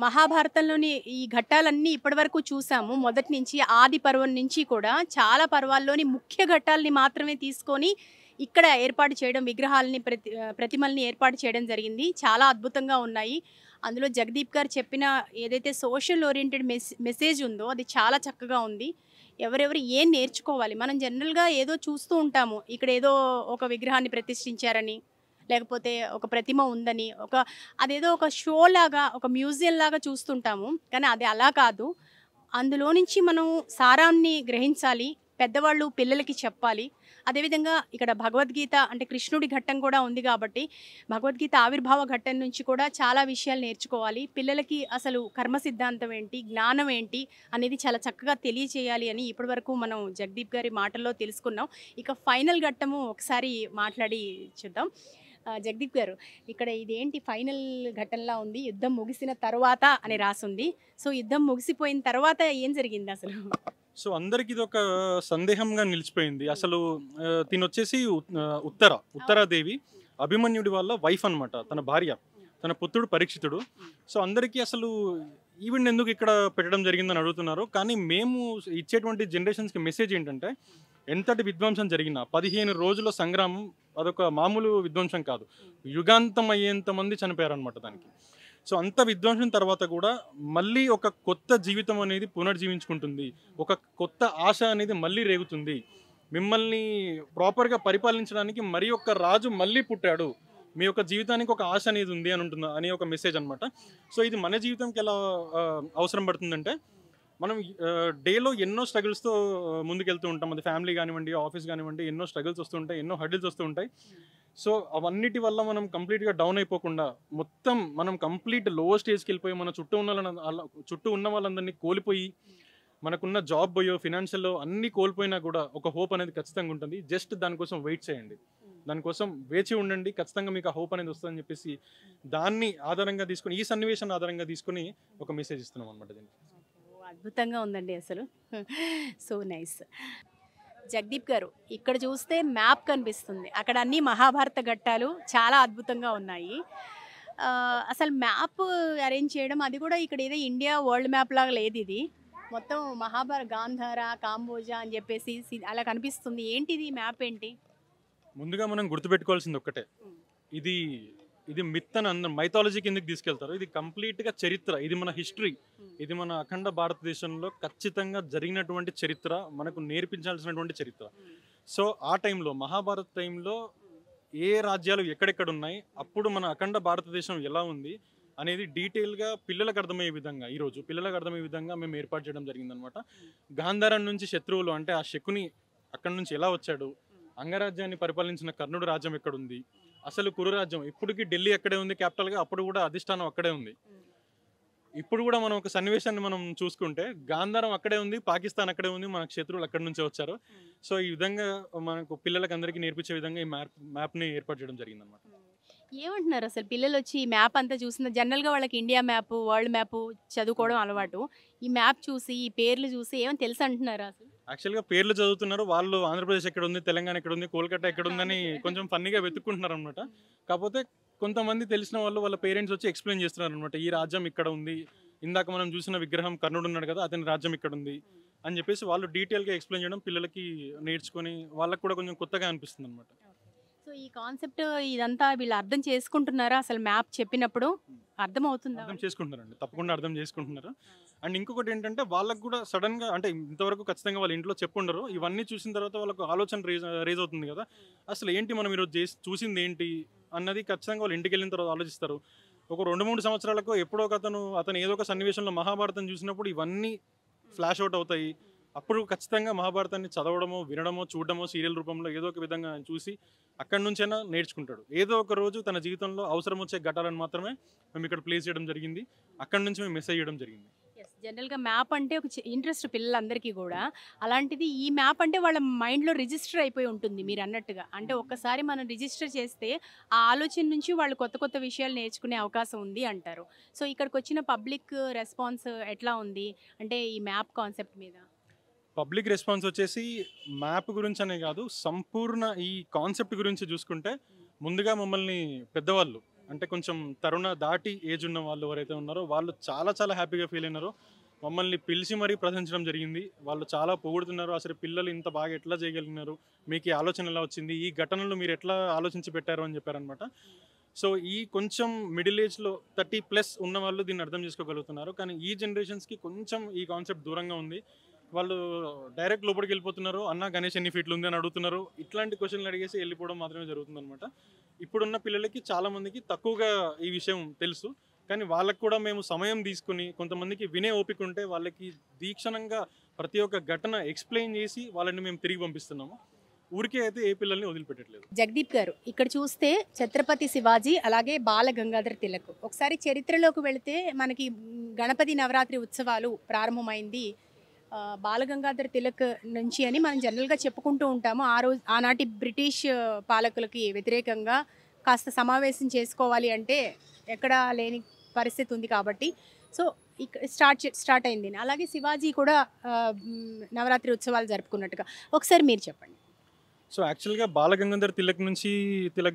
Speaker 1: మహాభారతంలోని ఈ ఘట్టాలన్నీ ఇప్పటివరకు చూసాము. మొదటి నుంచి ఆది పర్వం నుంచి కూడా చాలా పర్వాల్లోని ముఖ్య ఘట్టాలని మాత్రమే తీసుకొని ఇక్కడ ఏర్పాటు చేయడం, విగ్రహాలని ప్రతిమల్ని ఏర్పాటు చేయడం జరిగింది. చాలా అద్భుతంగా ఉన్నాయి. అందులో జగదీప్ గారు చెప్పిన ఏదైతే సోషల్ ఓరియంటెడ్ మెసేజ్ ఉందో అది చాలా చక్కగా ఉంది. ఎవరెవరు ఏం నేర్చుకోవాలి, మనం జనరల్గా ఏదో చూస్తూ ఉంటాము, ఇక్కడ ఏదో ఒక విగ్రహాన్ని ప్రతిష్ఠించారని, లేకపోతే ఒక ప్రతిమ ఉందని, అదేదో ఒక షో లాగా, ఒక మ్యూజియం లాగా చూస్తుంటాము. కానీ అది అలా కాదు. అందులో నుంచి మనం సారాన్ని గ్రహించాలి, పెద్దవాళ్ళు పిల్లలకి చెప్పాలి. అదేవిధంగా ఇక్కడ భగవద్గీత అంటే కృష్ణుడి ఘట్టం కూడా ఉంది కాబట్టి భగవద్గీత ఆవిర్భావ ఘట్టం నుంచి కూడా చాలా విషయాలు నేర్చుకోవాలి. పిల్లలకి అసలు కర్మ సిద్ధాంతం ఏంటి, జ్ఞానం ఏంటి అనేది చాలా చక్కగా తెలియచేయాలి అని ఇప్పటివరకు మనం జగదీప్ గారి మాటల్లో తెలుసుకున్నాం. ఇక ఫైనల్ ఘట్టము ఒకసారి మాట్లాడి చూద్దాం. జగదీప్ గారు, ఇక్కడ ఇదేంటి ఫైనల్ ఘట్టంలా ఉంది, యుద్ధం ముగిసిన తర్వాత అని రాసుంది. సో యుద్ధం ముగిసిపోయిన తర్వాత ఏం జరిగింది అసలు?
Speaker 2: సో అందరికి ఇది ఒక సందేహంగా నిలిచిపోయింది. అసలు తినొచ్చేసి ఉత్తరాదేవి అభిమన్యుడి వాళ్ళ వైఫ్ అనమాట, తన భార్య, తన పుత్రుడు పరీక్షితుడు. సో అందరికీ అసలు ఈవెంట్ ఎందుకు ఇక్కడ పెట్టడం జరిగిందని అడుగుతున్నారు. కానీ మేము ఇచ్చేటువంటి జనరేషన్స్కి మెసేజ్ ఏంటంటే, ఎంతటి విధ్వంసం జరిగినా 15 రోజుల సంగ్రామం అదొక మామూలు విధ్వంసం కాదు, యుగాంతం అయ్యేంత మంది చనిపోయారనమాట దానికి. సో అంత విధ్వంసం తర్వాత కూడా మళ్ళీ ఒక కొత్త జీవితం అనేది పునర్జీవించుకుంటుంది, ఒక కొత్త ఆశ అనేది మళ్ళీ రేగుతుంది. మిమ్మల్ని ప్రాపర్గా పరిపాలించడానికి మరి ఒక్క రాజు మళ్ళీ పుట్టాడు, మీ యొక్క జీవితానికి ఒక ఆశ అనేది ఉంది అని ఉంటుంది అని ఒక మెసేజ్ అనమాట. సో ఇది మన జీవితంకి ఎలా అవసరం పడుతుందంటే, మనం డేలో ఎన్నో స్ట్రగుల్స్తో ముందుకెళ్తూ ఉంటాం. అది ఫ్యామిలీ కానివ్వండి, ఆఫీస్ కానివ్వండి, ఎన్నో స్ట్రగుల్స్ వస్తూ ఉంటాయి, ఎన్నో హర్డిల్స్ వస్తూ ఉంటాయి. సో అవన్నిటి వల్ల మనం కంప్లీట్గా డౌన్ అయిపోకుండా మొత్తం మనం కంప్లీట్ లో స్టేజ్కి వెళ్ళిపోయి మన చుట్టూ ఉన్న వాళ్ళందరినీ కోల్పోయి, మనకున్న జాబ్ పోయో ఫినాన్షియల్ అన్నీ కోల్పోయినా కూడా ఒక హోప్ అనేది ఖచ్చితంగా ఉంటుంది. జస్ట్ దానికోసం వెయిట్ చేయండి, దానికోసం వేచి ఉండండి, ఖచ్చితంగా మీకు ఆ హోప్ అనేది వస్తుందని చెప్పేసి దాన్ని ఆధారంగా తీసుకొని, ఈ సన్నివేశాన్ని ఆధారంగా తీసుకొని ఒక మెసేజ్ ఇస్తున్నాం అనమాట. దీనికి
Speaker 1: అద్భుతంగా ఉందండి అసలు. So nice. జగదీప్ గారు, ఇక్కడ చూస్తే మ్యాప్ కనిపిస్తుంది, అక్కడ అన్ని మహాభారత ఘట్టాలు చాలా అద్భుతంగా ఉన్నాయి. అసలు మ్యాప్ అరేంజ్ చేయడం అది కూడా ఇక్కడ ఏదో ఇండియా వరల్డ్ మ్యాప్ లాగా లేదు, ఇది మొత్తం మహాభారత, గాంధార, కాంబోజా అని చెప్పేసి అలా కనిపిస్తుంది. ఏంటిది మ్యాప్ ఏంటి?
Speaker 2: ముందుగా మనం గుర్తుపెట్టుకోవాల్సింది ఒక్కటే, ఇది మిత్ అని అందరం మైథాలజీ కిందకి తీసుకెళ్తారు. ఇది కంప్లీట్గా చరిత్ర, ఇది మన హిస్టరీ, ఇది మన అఖండ భారతదేశంలో ఖచ్చితంగా జరిగినటువంటి చరిత్ర, మనకు నేర్పించాల్సినటువంటి చరిత్ర. సో ఆ టైంలో మహాభారత టైంలో ఏ రాజ్యాలు ఎక్కడెక్కడ ఉన్నాయి, అప్పుడు మన అఖండ భారతదేశం ఎలా ఉంది అనేది డీటెయిల్గా పిల్లలకు అర్థమయ్యే విధంగా, ఈరోజు పిల్లలకు అర్థమయ్యే విధంగా మేము ఏర్పాటు చేయడం జరిగిందనమాట. గాంధారం నుంచి శత్రువులు అంటే ఆ శకుని అక్కడి నుంచి ఎలా వచ్చాడు, అంగరాజ్యాన్ని పరిపాలించిన కర్ణుడు రాజ్యం ఎక్కడుంది, అసలు కురు రాజ్యం ఇప్పటికీ ఢిల్లీ అక్కడే ఉంది క్యాపిటల్గా, అప్పుడు కూడా అధిష్టానం అక్కడే ఉంది. ఇప్పుడు కూడా మనం ఒక సన్నివేశాన్ని మనం చూసుకుంటే గాంధారం అక్కడే ఉంది, పాకిస్తాన్ అక్కడే ఉంది, మనకు శత్రువులు అక్కడి నుంచే వచ్చారు. సో ఈ విధంగా మనకు పిల్లలకు అందరికీ నేర్పించే విధంగా ఈ మ్యాప్ని ఏర్పాటు చేయడం జరిగిందనమాట.
Speaker 1: ఏమంటున్నారు అసలు పిల్లలు వచ్చి ఈ మ్యాప్ అంతా చూసిన, జనరల్గా వాళ్ళకి ఇండియా మ్యాప్, వరల్డ్ మ్యాప్ చదువుకోవడం అలవాటు, ఈ మ్యాప్ చూసి ఈ పేర్లు చూసి ఏమని తెలుసు అంటున్నారు? అసలు
Speaker 2: యాక్చువల్గా పేర్లు చదువుతున్నారు వాళ్ళు, ఆంధ్రప్రదేశ్ ఎక్కడ ఉంది, తెలంగాణ ఎక్కడ ఉంది, కోల్కతా ఎక్కడ ఉందని కొంచెం ఫన్నీగా వెతుక్కుంటున్నారు అనమాట. కాకపోతే కొంతమంది తెలిసిన వాళ్ళు వాళ్ళ పేరెంట్స్ వచ్చి ఎక్స్ప్లెయిన్ చేస్తున్నారు అనమాట, ఈ రాజ్యం ఇక్కడ ఉంది, ఇందాక మనం చూసిన విగ్రహం కర్ణుడు ఉన్నాడు కదా, అతని రాజ్యం ఇక్కడ ఉంది అని చెప్పేసి వాళ్ళు డీటెయిల్గా ఎక్స్ప్లెయిన్ చేయడం పిల్లలకి నేర్చుకొని వాళ్ళకి కూడా కొంచెం కొత్తగా అనిపిస్తుంది అనమాట.
Speaker 1: సో ఈ కాన్సెప్ట్ ఇదంతా వీళ్ళు అర్థం చేసుకుంటున్నారా అసలు మ్యాప్ చెప్పినప్పుడు? అర్థమవుతుందా?
Speaker 2: అర్థం చేసుకుంటున్నారండి, తప్పకుండా అర్థం చేసుకుంటున్నారు. అండ్ ఇంకొకటి ఏంటంటే వాళ్ళకు కూడా సడన్గా అంటే ఇంతవరకు ఖచ్చితంగా వాళ్ళ ఇంట్లో చెప్పుండరు, ఇవన్నీ చూసిన తర్వాత వాళ్ళకు ఆలోచన రేజ్ అవుతుంది కదా, అసలు ఏంటి మనం ఈరోజు చూసింది ఏంటి అన్నది ఖచ్చితంగా వాళ్ళు ఇంటికి వెళ్ళిన తర్వాత ఆలోచిస్తారు. ఒక 2-3 సంవత్సరాలకు ఎప్పుడో అతను ఏదో ఒక సన్నివేశంలో మహాభారతం చూసినప్పుడు ఇవన్నీ ఫ్లాష్ అవుట్ అవుతాయి. అప్పుడు ఖచ్చితంగా మహాభారతాన్ని చదవడమో, వినడమో, చూడడమో, సీరియల్ రూపంలో ఏదో ఒక విధంగా ఆయన చూసి అక్కడి నుంచైనా నేర్చుకుంటాడు. ఏదో ఒక రోజు తన జీవితంలో అవసరం వచ్చే ఘట్టాలను మాత్రమే మేము ఇక్కడ ప్లేస్ చేయడం జరిగింది, అక్కడి నుంచి మేము మెసేజ్ చేయడం జరిగింది.
Speaker 1: జనరల్గా మ్యాప్ అంటే ఒక ఇంట్రెస్ట్ పిల్లలందరికీ కూడా. అలాంటిది ఈ మ్యాప్ అంటే వాళ్ళ మైండ్లో రిజిస్టర్ అయిపోయి ఉంటుంది మీరు అన్నట్టుగా. అంటే ఒక్కసారి మనం రిజిస్టర్ చేస్తే ఆ ఆలోచన నుంచి వాళ్ళు కొత్త కొత్త విషయాలు నేర్చుకునే అవకాశం ఉంది అంటారు. సో ఇక్కడికి వచ్చిన పబ్లిక్ రెస్పాన్స్ ఎట్లా ఉంది అంటే ఈ మ్యాప్ కాన్సెప్ట్ మీద?
Speaker 2: పబ్లిక్ రెస్పాన్స్ వచ్చేసి మ్యాప్ గురించి అనే కాదు, సంపూర్ణ ఈ కాన్సెప్ట్ గురించి చూసుకుంటే ముందుగా మమ్మల్ని పెద్దవాళ్ళు అంటే కొంచెం తరుణ దాటి ఏజ్ ఉన్న వాళ్ళు ఎవరైతే ఉన్నారో వాళ్ళు చాలా చాలా హ్యాపీగా ఫీల్ అయినారో, మమ్మల్ని పిలిచి మరీ ప్రశంసడం జరిగింది. వాళ్ళు చాలా పొగుడుతున్నారు, అసలు పిల్లలు ఇంత బాగా ఎట్లా చేయగలిగినారు, మీకు ఈ ఆలోచన ఎలా వచ్చింది, ఈ ఘటనలు మీరు ఎట్లా ఆలోచించి పెట్టారు అని చెప్పారనమాట. సో ఈ కొంచెం మిడిల్ ఏజ్లో 30+ ఉన్న వాళ్ళు దీన్ని అర్థం చేసుకోగలుగుతున్నారు. కానీ ఈ జనరేషన్స్కి కొంచెం ఈ కాన్సెప్ట్ దూరంగా ఉంది. వాళ్ళు డైరెక్ట్ లోపలికి వెళ్ళిపోతున్నారు, అన్న గణేష్ ఎన్ని ఫీట్లు ఉంది అని అడుగుతున్నారు. ఇట్లాంటి క్వశ్చన్లు అడిగేసి వెళ్ళిపోవడం మాత్రమే జరుగుతుంది అనమాట. ఇప్పుడున్న పిల్లలకి చాలామందికి తక్కువగా ఈ విషయం తెలుసు, కానీ వాళ్ళకు కూడా మేము సమయం తీసుకుని కొంతమందికి వినే ఓపిక ఉంటే వాళ్ళకి దీక్షణంగా ప్రతి ఒక్క ఘటన ఎక్స్ప్లెయిన్ చేసి వాళ్ళని మేము తిరిగి పంపిస్తున్నాము. ఊరికే అయితే ఏ పిల్లల్ని వదిలిపెట్టట్లేదు.
Speaker 1: జగదీప్ గారు, ఇక్కడ చూస్తే ఛత్రపతి శివాజీ అలాగే బాల గంగాధర్ తిలక్. ఒకసారి చరిత్రలోకి వెళితే మనకి గణపతి నవరాత్రి ఉత్సవాలు ప్రారంభమైంది బాలగంగాధర్ తిలక్ నుంచి అని మనం జనరల్గా చెప్పుకుంటూ ఉంటాము. ఆనాటి బ్రిటిష్ పాలకులకి వ్యతిరేకంగా కాస్త సమావేశం చేసుకోవాలి అంటే ఎక్కడా లేని పరిస్థితి ఉంది కాబట్టి సో స్టార్ట్ అయింది. అలాగే శివాజీ కూడా నవరాత్రి ఉత్సవాలు జరుపుకున్నట్టుగా ఒకసారి మీరు చెప్పండి.
Speaker 2: సో యాక్చువల్గా బాలగంగాధర్ తిలక్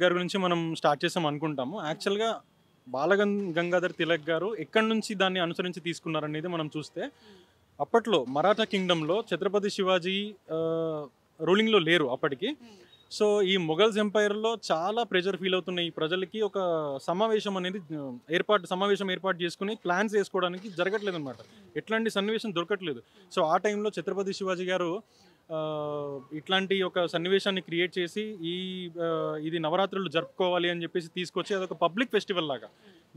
Speaker 2: గారి గురించి మనం స్టార్ట్ చేసాం అనుకుంటాము. యాక్చువల్గా బాలగంగాధర్ తిలక్ గారు ఎక్కడి నుంచి దాన్ని అనుసరించి తీసుకున్నారనేది మనం చూస్తే, అప్పట్లో మరాఠా కింగ్డమ్లో ఛత్రపతి శివాజీ రూలింగ్లో లేరు అప్పటికి. సో ఈ మొఘల్స్ ఎంపైర్లో చాలా ప్రెషర్ ఫీల్ అవుతున్న ఈ ప్రజలకి ఒక సమావేశం ఏర్పాటు చేసుకుని ప్లాన్స్ వేసుకోవడానికి జరగట్లేదు అనమాట. ఎట్లాంటి సన్నివేశం దొరకట్లేదు. సో ఆ టైంలో ఛత్రపతి శివాజీ గారు ఇట్లాంటి ఒక సన్నివేశాన్ని క్రియేట్ చేసి ఇది నవరాత్రులు జరుపుకోవాలి అని చెప్పేసి తీసుకొచ్చి అదొక పబ్లిక్ ఫెస్టివల్ లాగా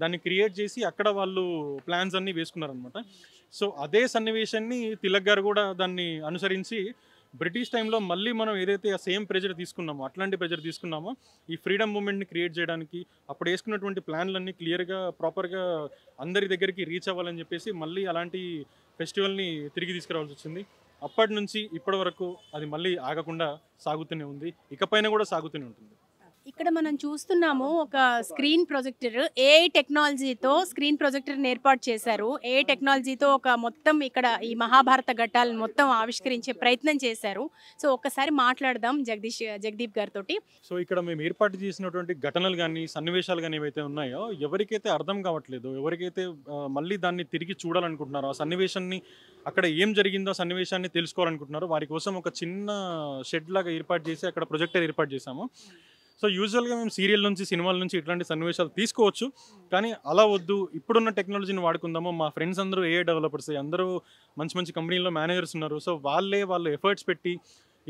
Speaker 2: దాన్ని క్రియేట్ చేసి అక్కడ వాళ్ళు ప్లాన్స్ అన్నీ వేసుకున్నారనమాట. సో అదే సన్నివేశాన్ని తిలక్ గారు కూడా దాన్ని అనుసరించి బ్రిటిష్ టైంలో మళ్ళీ మనం ఏదైతే ఆ సేమ్ ప్రెజర్ తీసుకున్నామో అట్లాంటి ప్రెజర్ తీసుకున్నామో ఈ ఫ్రీడమ్ మూమెంట్ని క్రియేట్ చేయడానికి అప్పుడు వేసుకున్నటువంటి ప్లాన్లన్నీ క్లియర్గా ప్రాపర్గా అందరి దగ్గరికి రీచ్ అవ్వాలని చెప్పేసి మళ్ళీ అలాంటి ఫెస్టివల్ని తిరిగి తీసుకురావాల్సి వచ్చింది. అప్పటి నుంచి ఇప్పటి వరకు అది మళ్ళీ ఆగకుండా సాగుతూనే ఉంది, ఇకపైన కూడా సాగుతూనే ఉంటుంది.
Speaker 1: ఇక్కడ మనం చూస్తున్నాము ఒక స్క్రీన్ ప్రొజెక్టర్, ఏఐ టెక్నాలజీతో స్క్రీన్ ప్రొజెక్టర్ని ఏర్పాటు చేశారు. ఏఐ టెక్నాలజీతో ఒక మొత్తం ఇక్కడ ఈ మహాభారత ఘట్టాలను మొత్తం ఆవిష్కరించే ప్రయత్నం చేశారు. సో ఒక్కసారి మాట్లాడదాం జగదీప్ గారితో.
Speaker 2: సో ఇక్కడ మేము ఏర్పాటు చేసినటువంటి ఘటనలు కానీ సన్నివేశాలు కానీ ఏవైతే ఉన్నాయో ఎవరికైతే అర్థం కావట్లేదు, ఎవరికైతే మళ్ళీ దాన్ని తిరిగి చూడాలనుకుంటున్నారో, ఆ సన్నివేశాన్ని అక్కడ ఏం జరిగిందో సన్నివేశాన్ని తెలుసుకోవాలనుకుంటున్నారో వారి కోసం ఒక చిన్న షెడ్ లాగా ఏర్పాటు చేసి అక్కడ ప్రొజెక్టర్ ఏర్పాటు చేశాము. సో యూజువల్గా మేము సీరియల్ నుంచి సినిమాల నుంచి ఇట్లాంటి సన్నివేశాలు తీసుకోవచ్చు, కానీ అలా వద్దు, ఇప్పుడున్న టెక్నాలజీని వాడుకుందాము. మా ఫ్రెండ్స్ అందరూ ఏఐ డెవలపర్స్, అందరూ మంచి మంచి కంపెనీల్లో మేనేజర్స్ ఉన్నారు. సో వాళ్ళు ఎఫర్ట్స్ పెట్టి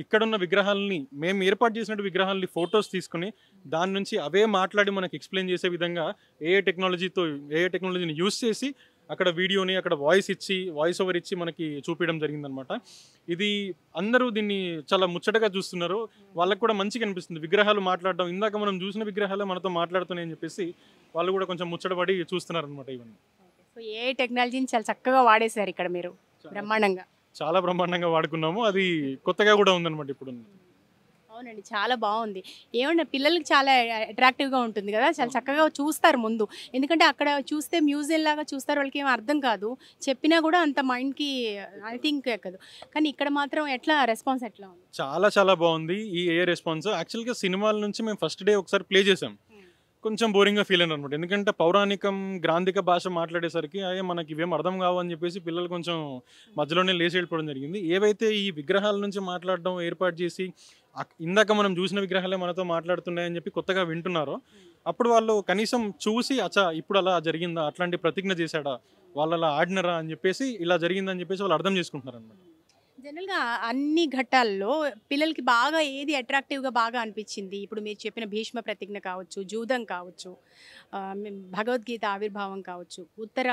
Speaker 2: ఇక్కడున్న విగ్రహాలని మేము ఏర్పాటు చేసినట్టు విగ్రహాలని ఫొటోస్ తీసుకుని దాని నుంచి అవే మాట్లాడి మనకి ఎక్స్ప్లెయిన్ చేసే విధంగా ఏఐ టెక్నాలజీని యూజ్ చేసి అక్కడ వీడియోని అక్కడ వాయిస్ ఓవర్ ఇచ్చి మనకి చూపించడం జరిగిందనమాట. ఇది అందరూ దీన్ని చాలా ముచ్చటగా చూస్తున్నారు, వాళ్ళకు కూడా మంచిగా అనిపిస్తుంది. విగ్రహాలు మాట్లాడడం, ఇందాక మనం చూసిన విగ్రహాలు మనతో మాట్లాడుతున్నాయని చెప్పేసి వాళ్ళు కూడా కొంచెం ముచ్చటపడి చూస్తున్నారు అనమాట. ఇవన్నీ
Speaker 1: సో ఏఐ టెక్నాలజీని చాలా చక్కగా వాడేశారు ఇక్కడ మీరు, బ్రహ్మాండంగా,
Speaker 2: చాలా బ్రహ్మాండంగా వాడుకున్నాము. అది కొత్తగా కూడా ఉందన్నమాట ఇప్పుడు.
Speaker 1: అవునండి, చాలా బాగుంది. ఏమన్నా పిల్లలకి చాలా అట్రాక్టివ్గా ఉంటుంది కదా, చాలా చక్కగా చూస్తారు ముందు. ఎందుకంటే అక్కడ చూస్తే మ్యూజియం లాగా చూస్తారు, వాళ్ళకి ఏం అర్థం కాదు, చెప్పినా కూడా అంత మైండ్కి ఐ థింక్ ఎక్కదు. కానీ ఇక్కడ మాత్రం రెస్పాన్స్ ఎట్లా ఉంది?
Speaker 2: చాలా చాలా బాగుంది ఈ ఏఐ రెస్పాన్స్. యాక్చువల్గా సినిమాల నుంచి మేము ఫస్ట్ డే ఒకసారి ప్లే చేసాం. కొంచెం బోరింగ్గా ఫీల్ అయినారు అనమాట. ఎందుకంటే పౌరాణికం గ్రాంధిక భాష మాట్లాడేసరికి అయ్యే మనకి ఇవేం అర్థం కావు అని చెప్పేసి పిల్లలు కొంచెం మధ్యలోనే లేచి వెళ్ళిపోవడం జరిగింది. ఏవైతే ఈ విగ్రహాల నుంచి మాట్లాడడం ఏర్పాటు చేసి ఇందాక మనం చూసిన విగ్రహాలే మనతో మాట్లాడుతున్నాయని చెప్పి కొత్తగా వింటున్నారో అప్పుడు వాళ్ళు కనీసం చూసి అచ్చా ఇప్పుడు అలా జరిగిందా, అట్లాంటి ప్రతిజ్ఞ చేశాడా, వాళ్ళు అలా ఆడినరా అని చెప్పేసి ఇలా జరిగిందని చెప్పేసి వాళ్ళు అర్థం చేసుకుంటున్నారు అనమాట.
Speaker 1: జనరల్‌గా అన్ని ఘట్టాల్లో పిల్లలకి బాగా ఏది అట్రాక్టివ్‌గా బాగా అనిపించింది? ఇప్పుడు మీరు చెప్పిన భీష్మ ప్రతిజ్ఞ కావచ్చు, జూదం కావచ్చు, భగవద్గీత ఆవిర్భావం కావచ్చు, ఉత్తర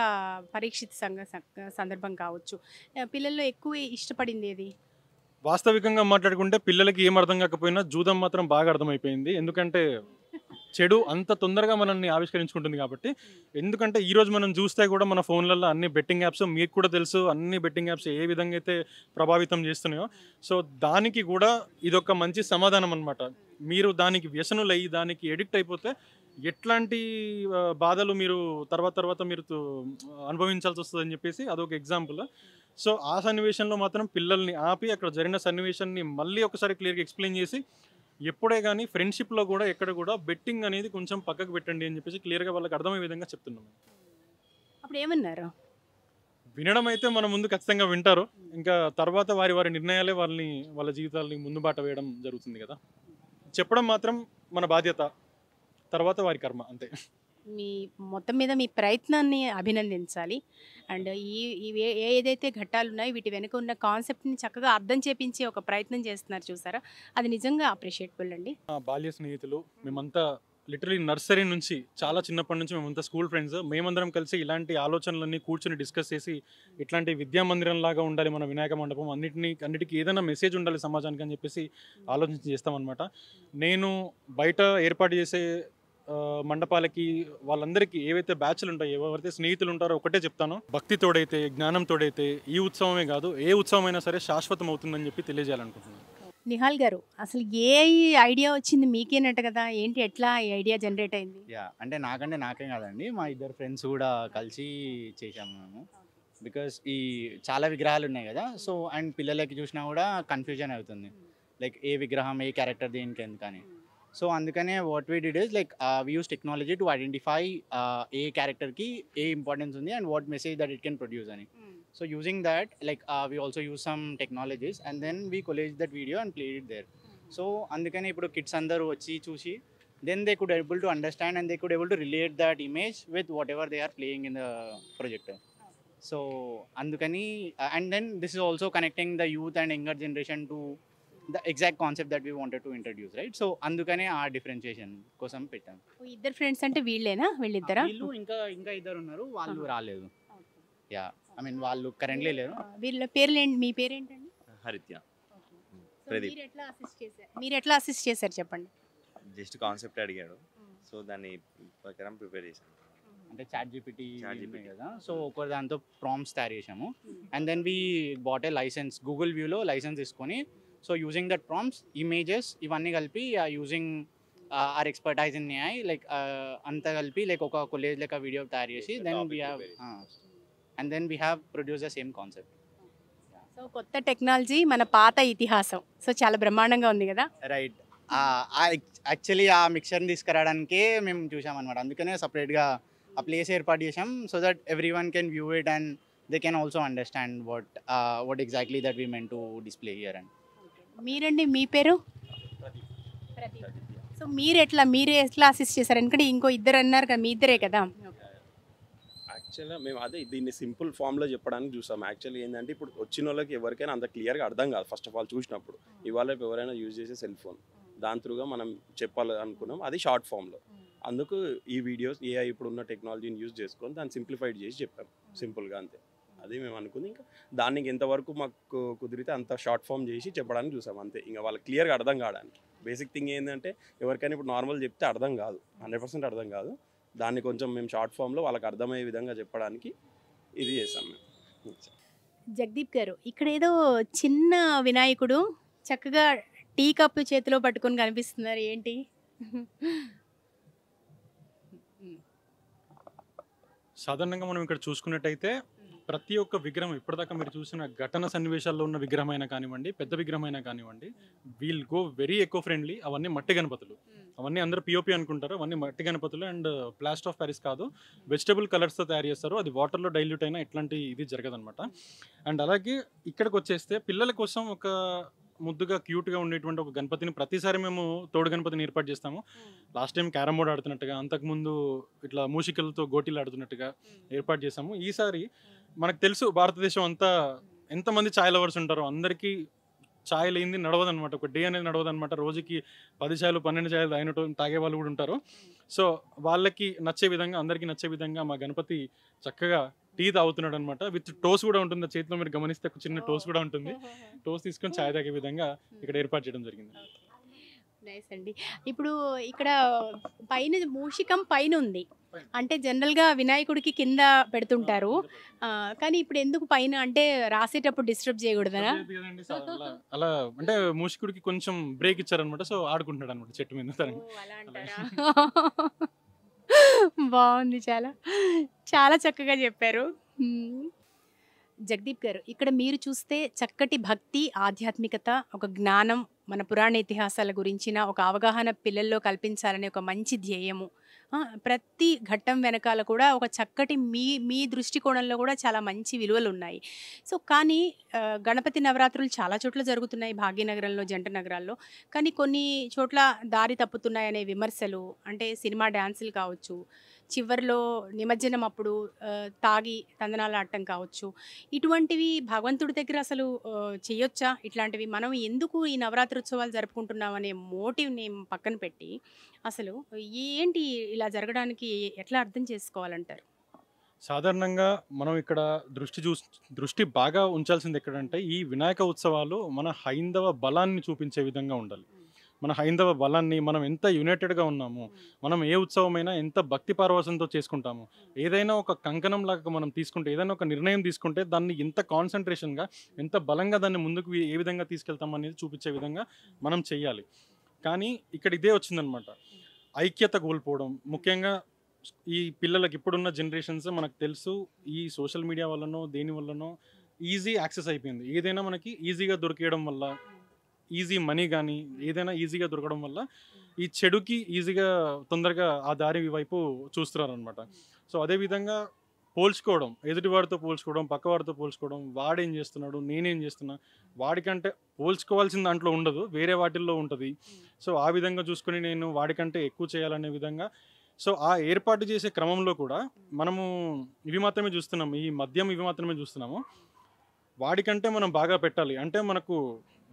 Speaker 1: పరీక్షిత్ సందర్భం కావచ్చు. పిల్లల్లో ఎక్కువ ఇష్టపడింది ఏది?
Speaker 2: వాస్తవికంగా మాట్లాడుకుంటే పిల్లలకి ఏం అర్థం కాకపోయినా జూదం మాత్రం బాగా అర్థమైపోయింది. ఎందుకంటే చెడు అంత తొందరగా మనల్ని ఆవిష్కరించుకుంటుంది కాబట్టి. ఎందుకంటే ఈరోజు మనం చూస్తే కూడా మన ఫోన్లలో అన్ని బెట్టింగ్ యాప్స్ మీకు కూడా తెలుసు, అన్ని బెట్టింగ్ యాప్స్ ఏ విధంగా అయితే ప్రభావితం చేస్తున్నాయో, సో దానికి కూడా ఇదొక మంచి సమాధానం అనమాట. మీరు దానికి వ్యసనులయ్యి దానికి ఎడిక్ట్ అయిపోతే ఎట్లాంటి బాధలు మీరు తర్వాత మీరు అనుభవించాల్సి వస్తుందని చెప్పేసి అదొక ఎగ్జాంపుల్. సో ఆ సన్నివేశంలో మాత్రం పిల్లల్ని ఆపి అక్కడ జరిగిన సన్నివేశాన్ని మళ్ళీ ఒకసారి క్లియర్గా ఎక్స్ప్లెయిన్ చేసి ఎప్పుడే కానీ ఫ్రెండ్షిప్లో కూడా ఎక్కడ కూడా బెట్టింగ్ అనేది కొంచెం పక్కకు పెట్టండి అని చెప్పేసి క్లియర్గా వాళ్ళకి అర్థమయ్యే విధంగా చెప్తున్నాం.
Speaker 1: అప్పుడు ఏమన్నారు?
Speaker 2: వినడం అయితే మన ముందు ఖచ్చితంగా వింటారు. ఇంకా తర్వాత వారి నిర్ణయాలే వాళ్ళ జీవితాలని ముందు బాట వేయడం జరుగుతుంది కదా. చెప్పడం మాత్రం మన బాధ్యత, తర్వాత వారి కర్మ అంతే.
Speaker 1: మీ మొత్తం మీద మీ ప్రయత్నాన్ని అభినందించాలి. అండ్ ఏదైతే ఘట్టాలు ఉన్నాయో వీటి వెనుక ఉన్న కాన్సెప్ట్ని చక్కగా అర్థం చేపించే ఒక ప్రయత్నం చేస్తున్నారు చూసారా, అది నిజంగా అప్రిషియేటబుల్ అండి.
Speaker 2: బాల్య స్నేహితులు మేమంతా లిటరలీ నర్సరీ నుంచి చాలా చిన్నప్పటి నుంచి మేమంతా స్కూల్ ఫ్రెండ్స్. మేమందరం కలిసి ఇలాంటి ఆలోచనలన్నీ కూర్చొని డిస్కస్ చేసి ఇట్లాంటి విద్యా మందిరం లాగా ఉండాలి మన వినాయక మండపం, అన్నిటికీ ఏదైనా మెసేజ్ ఉండాలి సమాజానికి అని చెప్పేసి ఆలోచించి చేస్తామన్నమాట. నేను బయట ఏర్పాటు చేసే మండపాలకి వాళ్ళందరికీ ఏవైతే బ్యాచ్లు ఉంటాయో, ఎవరైతే స్నేహితులు ఉంటారో ఒకటే చెప్తాను, భక్తి తోడైతే జ్ఞానం తోడైతే ఈ ఉత్సవమే కాదు ఏ ఉత్సవం అయినా సరే శాశ్వతం అవుతుందని చెప్పి తెలియజేయాలనుకుంటున్నాను.
Speaker 1: నిహాల్ గారు, అసలు ఏ ఐడియా వచ్చింది మీకేనట్టు కదా, ఏంటి ఎట్లా ఈ ఐడియా జనరేట్ అయింది?
Speaker 3: అంటే నాకేం కాదండి, మా ఇద్దరు ఫ్రెండ్స్ కూడా కలిసి చేసాము మేము. బికాస్ ఈ చాలా విగ్రహాలు ఉన్నాయి కదా, సో అండ్ పిల్లలకి చూసినా కూడా కన్ఫ్యూజన్ అవుతుంది, లైక్ ఏ విగ్రహం ఏ క్యారెక్టర్ దేనికి ఎందుకని. సో అందుకనే what we did is like we use technology to identify ఏ క్యారెక్టర్కి ఏ ఇంపార్టెన్స్ ఉంది and what message that it can produce అని. So using that, like we also use some technologies and then we collage that video and played it there. So andukane ippudu kids andaru vachi chusi, then they could able to understand and they could able to relate that image with whatever they are playing in the projector. So andukani and then this is also connecting the youth and younger generation to the exact concept that we wanted to introduce, right? So andukane aa differentiation kosam pettam.
Speaker 1: ఇద్దరు friends అంటే వీళ్ళేనా, వీళ్ళిద్దరా?
Speaker 3: వీళ్ళు ఇంకా ఇద్దరు ఉన్నారు, వాళ్ళు రాలేదు. Yeah, I mean వాళ్ళు currently లేరు.
Speaker 1: వీళ్ళ పేర్లేంటి? మీ పేరేంటండి?
Speaker 4: హరిత్య.
Speaker 1: ప్రదీప్. మీరు ఎట్లా అసిస్ట్ చేశారు చెప్పండి.
Speaker 4: జస్ట్ కాన్సెప్ట్ అడిగాడు, సో దాన్ని ప్రకారం ప్రిపేర్ చేశాను.
Speaker 3: అంటే చాట్ జీపీటీ కదా, సో ఒక దాంతో ప్రాంప్ట్స్ తయారు చేసాము and then we bought a license, Google వ్యూలో లైసెన్స్ తీసుకొని, so using that prompts images ఇవన్నీ కలిపి using our expertise in AI like అంతా కలిపి లైక్ ఒక కొలేజ్ లెక్క వీడియో తయారు చేసి then we have and then we have produced the same concept.
Speaker 1: So కొత్త టెక్నాలజీ మన పాత ఇతిహాసం, సో చాలా బ్రహ్మాండంగా ఉంది కదా.
Speaker 3: రైట్, యాక్చువల్లీ ఆ మిక్చర్ని తీసుకురావడానికే మేము చూసామన్నమాట, అందుకనే సపరేట్గా ఆ ప్లేస్ ఏర్పాటు చేసాం, so that every one can view it and they can also understand what exactly that we meant to display here. And
Speaker 1: మీరండి, మీ పేరు? ప్రదీప్. సో మీరే ఎట్లా అసిస్ట్ చేశారు? ఎందుకంటే ఇంకో ఇద్దరు అన్నారు కదా, మీ ఇద్దరే కదా.
Speaker 5: యాక్చువల్గా మేము అదే దీన్ని సింపుల్ ఫామ్లో చెప్పడానికి చూసాం. యాక్చువల్లీ ఏంటంటే ఇప్పుడు వచ్చిన వాళ్ళకి ఎవరికైనా అంత క్లియర్గా అర్థం కాదు ఫస్ట్ ఆఫ్ ఆల్ చూసినప్పుడు. ఇవాళ ఎవరైనా యూజ్ చేసే సెల్ ఫోన్ దాని త్రూగా మనం చెప్పాలి అనుకున్నాం, అది షార్ట్ ఫామ్లో. అందుకు ఈ వీడియోస్ ఏఐ ఇప్పుడు ఉన్న టెక్నాలజీని యూజ్ చేసుకొని దాన్ని సింప్లిఫైడ్ చేసి చెప్పాం సింపుల్గా, అంతే. అది మేము అనుకుంది. ఇంకా దానికి ఎంతవరకు మాకు కుదిరితే అంత షార్ట్ ఫామ్ చేసి చెప్పడానికి చూసాం, అంతే. ఇంకా వాళ్ళకి క్లియర్గా అర్థం కావడానికి బేసిక్ థింగ్ ఏంటంటే ఎవరికైనా ఇప్పుడు నార్మల్ చెప్తే అర్థం కాదు, 100% అర్థం కాదు. దాన్ని కొంచెం మేము షార్ట్ ఫామ్లో వాళ్ళకి అర్థమయ్యే విధంగా చెప్పడానికి ఇది చేస్తాం మేము.
Speaker 1: జగదీప్ గారు, ఇక్కడ ఏదో చిన్న వినాయకుడు చక్కగా టీ కప్పు చేతిలో పట్టుకొని కనిపిస్తున్నారు, ఏంటి?
Speaker 2: సాధారణంగా మనం ఇక్కడ చూసుకున్నట్టయితే ప్రతి ఒక్క విగ్రహం ఇప్పటిదాకా మీరు చూసిన ఘటన సన్నివేశాల్లో ఉన్న విగ్రహమైనా కానివ్వండి, పెద్ద విగ్రహమైనా కానివ్వండి, we'll go very eco friendly. అవన్నీ మట్టి గణపతులు, అవన్నీ అందరూ పిఓపి అనుకుంటారు, అవన్నీ మట్టి గణపతులు. అండ్ ప్లాస్టర్ ఆఫ్ ప్యారిస్ కాదు, వెజిటబుల్ కలర్స్తో తయారు చేస్తారు. అది వాటర్లో డైల్యూట్ అయినా ఎట్లాంటి ఇది జరగదనమాట. అండ్ అలాగే ఇక్కడికి వచ్చేస్తే పిల్లల కోసం ఒక ముద్దుగా క్యూట్గా ఉండేటువంటి ఒక గణపతిని ప్రతిసారి మేము తోడు గణపతిని ఏర్పాటు చేస్తాము. లాస్ట్ టైం క్యారమ్ బోర్డ్ ఆడుతున్నట్టుగా, అంతకుముందు ఇట్లా మూషికలతో గోటీలు ఆడుతున్నట్టుగా ఏర్పాటు చేసాము. ఈసారి మనకు తెలుసు భారతదేశం అంతా ఎంతమంది ఛాయ్ లవర్స్ ఉంటారో అందరికీ ఛాయ్ లేనిది నడవదనమాట. ఒక డే అనేది నడవదనమాట. రోజుకి 10 ఛాయలు 12 ఛాయలు తాగే వాళ్ళు కూడా ఉంటారు. సో వాళ్ళకి నచ్చే విధంగా, అందరికీ నచ్చే విధంగా మా గణపతి చక్కగా టీ తాగుతున్నాడు అనమాట. విత్ టోస్ కూడా ఉంటుంది ఆ చేతిలో. మీరు గమనిస్తే ఒక చిన్న టోస్ కూడా ఉంటుంది. టోస్ తీసుకొని ఛాయ్ తాగే విధంగా ఇక్కడ ఏర్పాటు చేయడం జరిగింది.
Speaker 1: నైస్ అండి. ఇప్పుడు ఇక్కడ పైన మూషికం పైన ఉంది, అంటే జనరల్గా వినాయకుడికి కింద పెడుతుంటారు. కానీ ఇప్పుడు ఎందుకు పైన, అంటే రాసేటప్పుడు డిస్టర్బ్ చేయకూడదనా?
Speaker 2: అలా అంటే మూషికుడికి కొంచెం బ్రేక్ ఇచ్చారనమాట. సో ఆడుకుంటున్నాడు అనమాట చెట్టు మీద.
Speaker 1: బాగుంది, చాలా చాలా చక్కగా చెప్పారు. జగదీప్ గారు, ఇక్కడ మీరు చూస్తే చక్కటి భక్తి, ఆధ్యాత్మికత, ఒక జ్ఞానం, మన పురాణ ఇతిహాసాల గురించిన ఒక అవగాహన పిల్లల్లో కల్పించాలనే ఒక మంచి ధ్యేయము, ప్రతి ఘట్టం వెనకాల కూడా ఒక చక్కటి మీ దృష్టికోణంలో కూడా చాలా మంచి విలువలు ఉన్నాయి. సో కానీ గణపతి నవరాత్రులు చాలా చోట్ల జరుగుతున్నాయి, భాగ్యనగరంలో, జంట నగరాల్లో. కానీ కొన్ని చోట్ల దారి తప్పుతున్నాయనే విమర్శలు, అంటే సినిమా డ్యాన్సులు కావచ్చు, చివరిలో నిమజ్జనం అప్పుడు తాగి తందనాలు ఆడటం కావచ్చు, ఇటువంటివి భగవంతుడి దగ్గర అసలు చేయొచ్చా? ఇట్లాంటివి మనం ఎందుకు ఈ నవరాత్రి ఉత్సవాలు జరుపుకుంటున్నాం అనే మోటివ్ని పక్కన పెట్టి అసలు ఏంటి ఇలా జరగడానికి ఎట్లా అర్థం చేసుకోవాలంటారు?
Speaker 2: సాధారణంగా మనం ఇక్కడ దృష్టి బాగా ఉంచాల్సింది ఎక్కడంటే, ఈ వినాయక ఉత్సవాలు మన హైందవ బలాన్ని చూపించే విధంగా ఉండాలి. మన హైందవ బలాన్ని, మనం ఎంత యునైటెడ్గా ఉన్నాము, మనం ఏ ఉత్సవమైనా ఎంత భక్తి పారవశంతో చేసుకుంటాము. ఏదైనా ఒక కంకణం లాగా మనం తీసుకుంటే, ఏదైనా ఒక నిర్ణయం తీసుకుంటే దాన్ని ఎంత కాన్సన్ట్రేషన్గా, ఎంత బలంగా దాన్ని ముందుకు ఏ విధంగా తీసుకెళ్తాం అనేది చూపించే విధంగా మనం చెయ్యాలి. కానీ ఇక్కడ ఇదే వచ్చిందనమాట, ఐక్యత కోల్పోవడం. ముఖ్యంగా ఈ పిల్లలకి, ఇప్పుడున్న జనరేషన్స్ మనకు తెలుసు, ఈ సోషల్ మీడియా వల్లనో దేని వల్లనో ఈజీ యాక్సెస్ అయిపోయింది. ఏదైనా మనకి ఈజీగా దొరికేయడం వల్ల, ఈజీ మనీ కానీ ఏదైనా ఈజీగా దొరకడం వల్ల ఈ చెడుకి ఈజీగా తొందరగా ఆ దారి వైపు చూస్తున్నారు అనమాట. సో అదేవిధంగా పోల్చుకోవడం, ఎదుటివాడితో పోల్చుకోవడం, పక్కవాడితో పోల్చుకోవడం, వాడేం చేస్తున్నాడు, నేనేం చేస్తున్నా, వాడికంటే పోల్చుకోవాల్సిన దాంట్లో ఉండదు, వేరే వాటిల్లో ఉంటుంది. సో ఆ విధంగా చూసుకొని నేను వాడికంటే ఎక్కువ చేయాలనే విధంగా, సో ఆ ఏర్పాటు చేసే క్రమంలో కూడా మనము ఇవి మాత్రమే చూస్తున్నాము, ఈ మద్యం ఇవి మాత్రమే చూస్తున్నాము. వాడికంటే మనం బాగా పెట్టాలి అంటే మనకు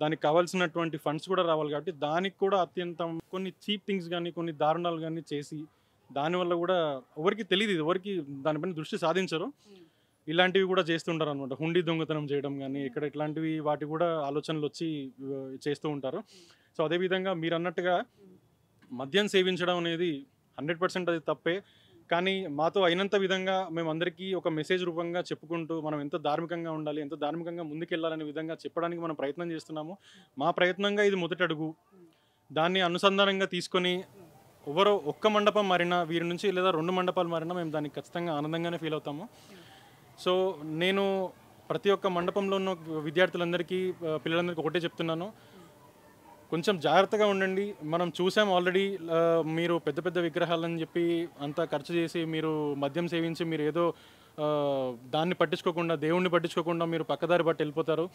Speaker 2: దానికి కావాల్సినటువంటి ఫండ్స్ కూడా రావాలి. కాబట్టి దానికి కూడా అత్యంతం కొన్ని చీప్ థింగ్స్ కానీ, కొన్ని దారుణాలు కానీ చేసి, దానివల్ల కూడా ఎవరికి తెలియదు, ఎవరికి దానిపైన దృష్టి సాధించరు, ఇలాంటివి కూడా చేస్తుంటారు అనమాట. హుండీ దొంగతనం చేయడం కానీ, ఇక్కడ ఇట్లాంటివి వాటి కూడా ఆలోచనలు వచ్చి చేస్తూ ఉంటారు. సో అదేవిధంగా మీరు అన్నట్టుగా మద్యం సేవించడం అనేది 100% అది తప్పే. కానీ మాతో అయినంత విధంగా మేమందరికీ ఒక మెసేజ్ రూపంగా చెప్పుకుంటూ మనం ఎంత ధార్మికంగా ఉండాలి, ఎంత ధార్మికంగా ముందుకెళ్ళాలనే విధంగా చెప్పడానికి మనం ప్రయత్నం చేస్తున్నాము. మా ప్రయత్నంగా ఇది మొదటి అడుగు. దాన్ని అనుసంధానంగా తీసుకొని ఎవరో ఒక్క మండపం మారినా, వీరి నుంచి లేదా 2 మండపాలు మారినా మేము దానికి ఖచ్చితంగా ఆనందంగానే ఫీల్ అవుతాము. సో నేను ప్రతి ఒక్క మండపంలో ఉన్న విద్యార్థులందరికీ, పిల్లలందరికీ ఒకటే చెప్తున్నాను, కొంచెం జాగ్రత్తగా ఉండండి. మనం చూసాం ఆల్రెడీ, మీరు పెద్ద పెద్ద విగ్రహాలని చెప్పి అంతా ఖర్చు చేసి, మీరు మద్యం సేవించి, మీరు ఏదో దాన్ని పట్టించుకోకుండా, దేవుణ్ణి పట్టించుకోకుండా మీరు పక్కదారి బట్టి వెళ్ళిపోతారు.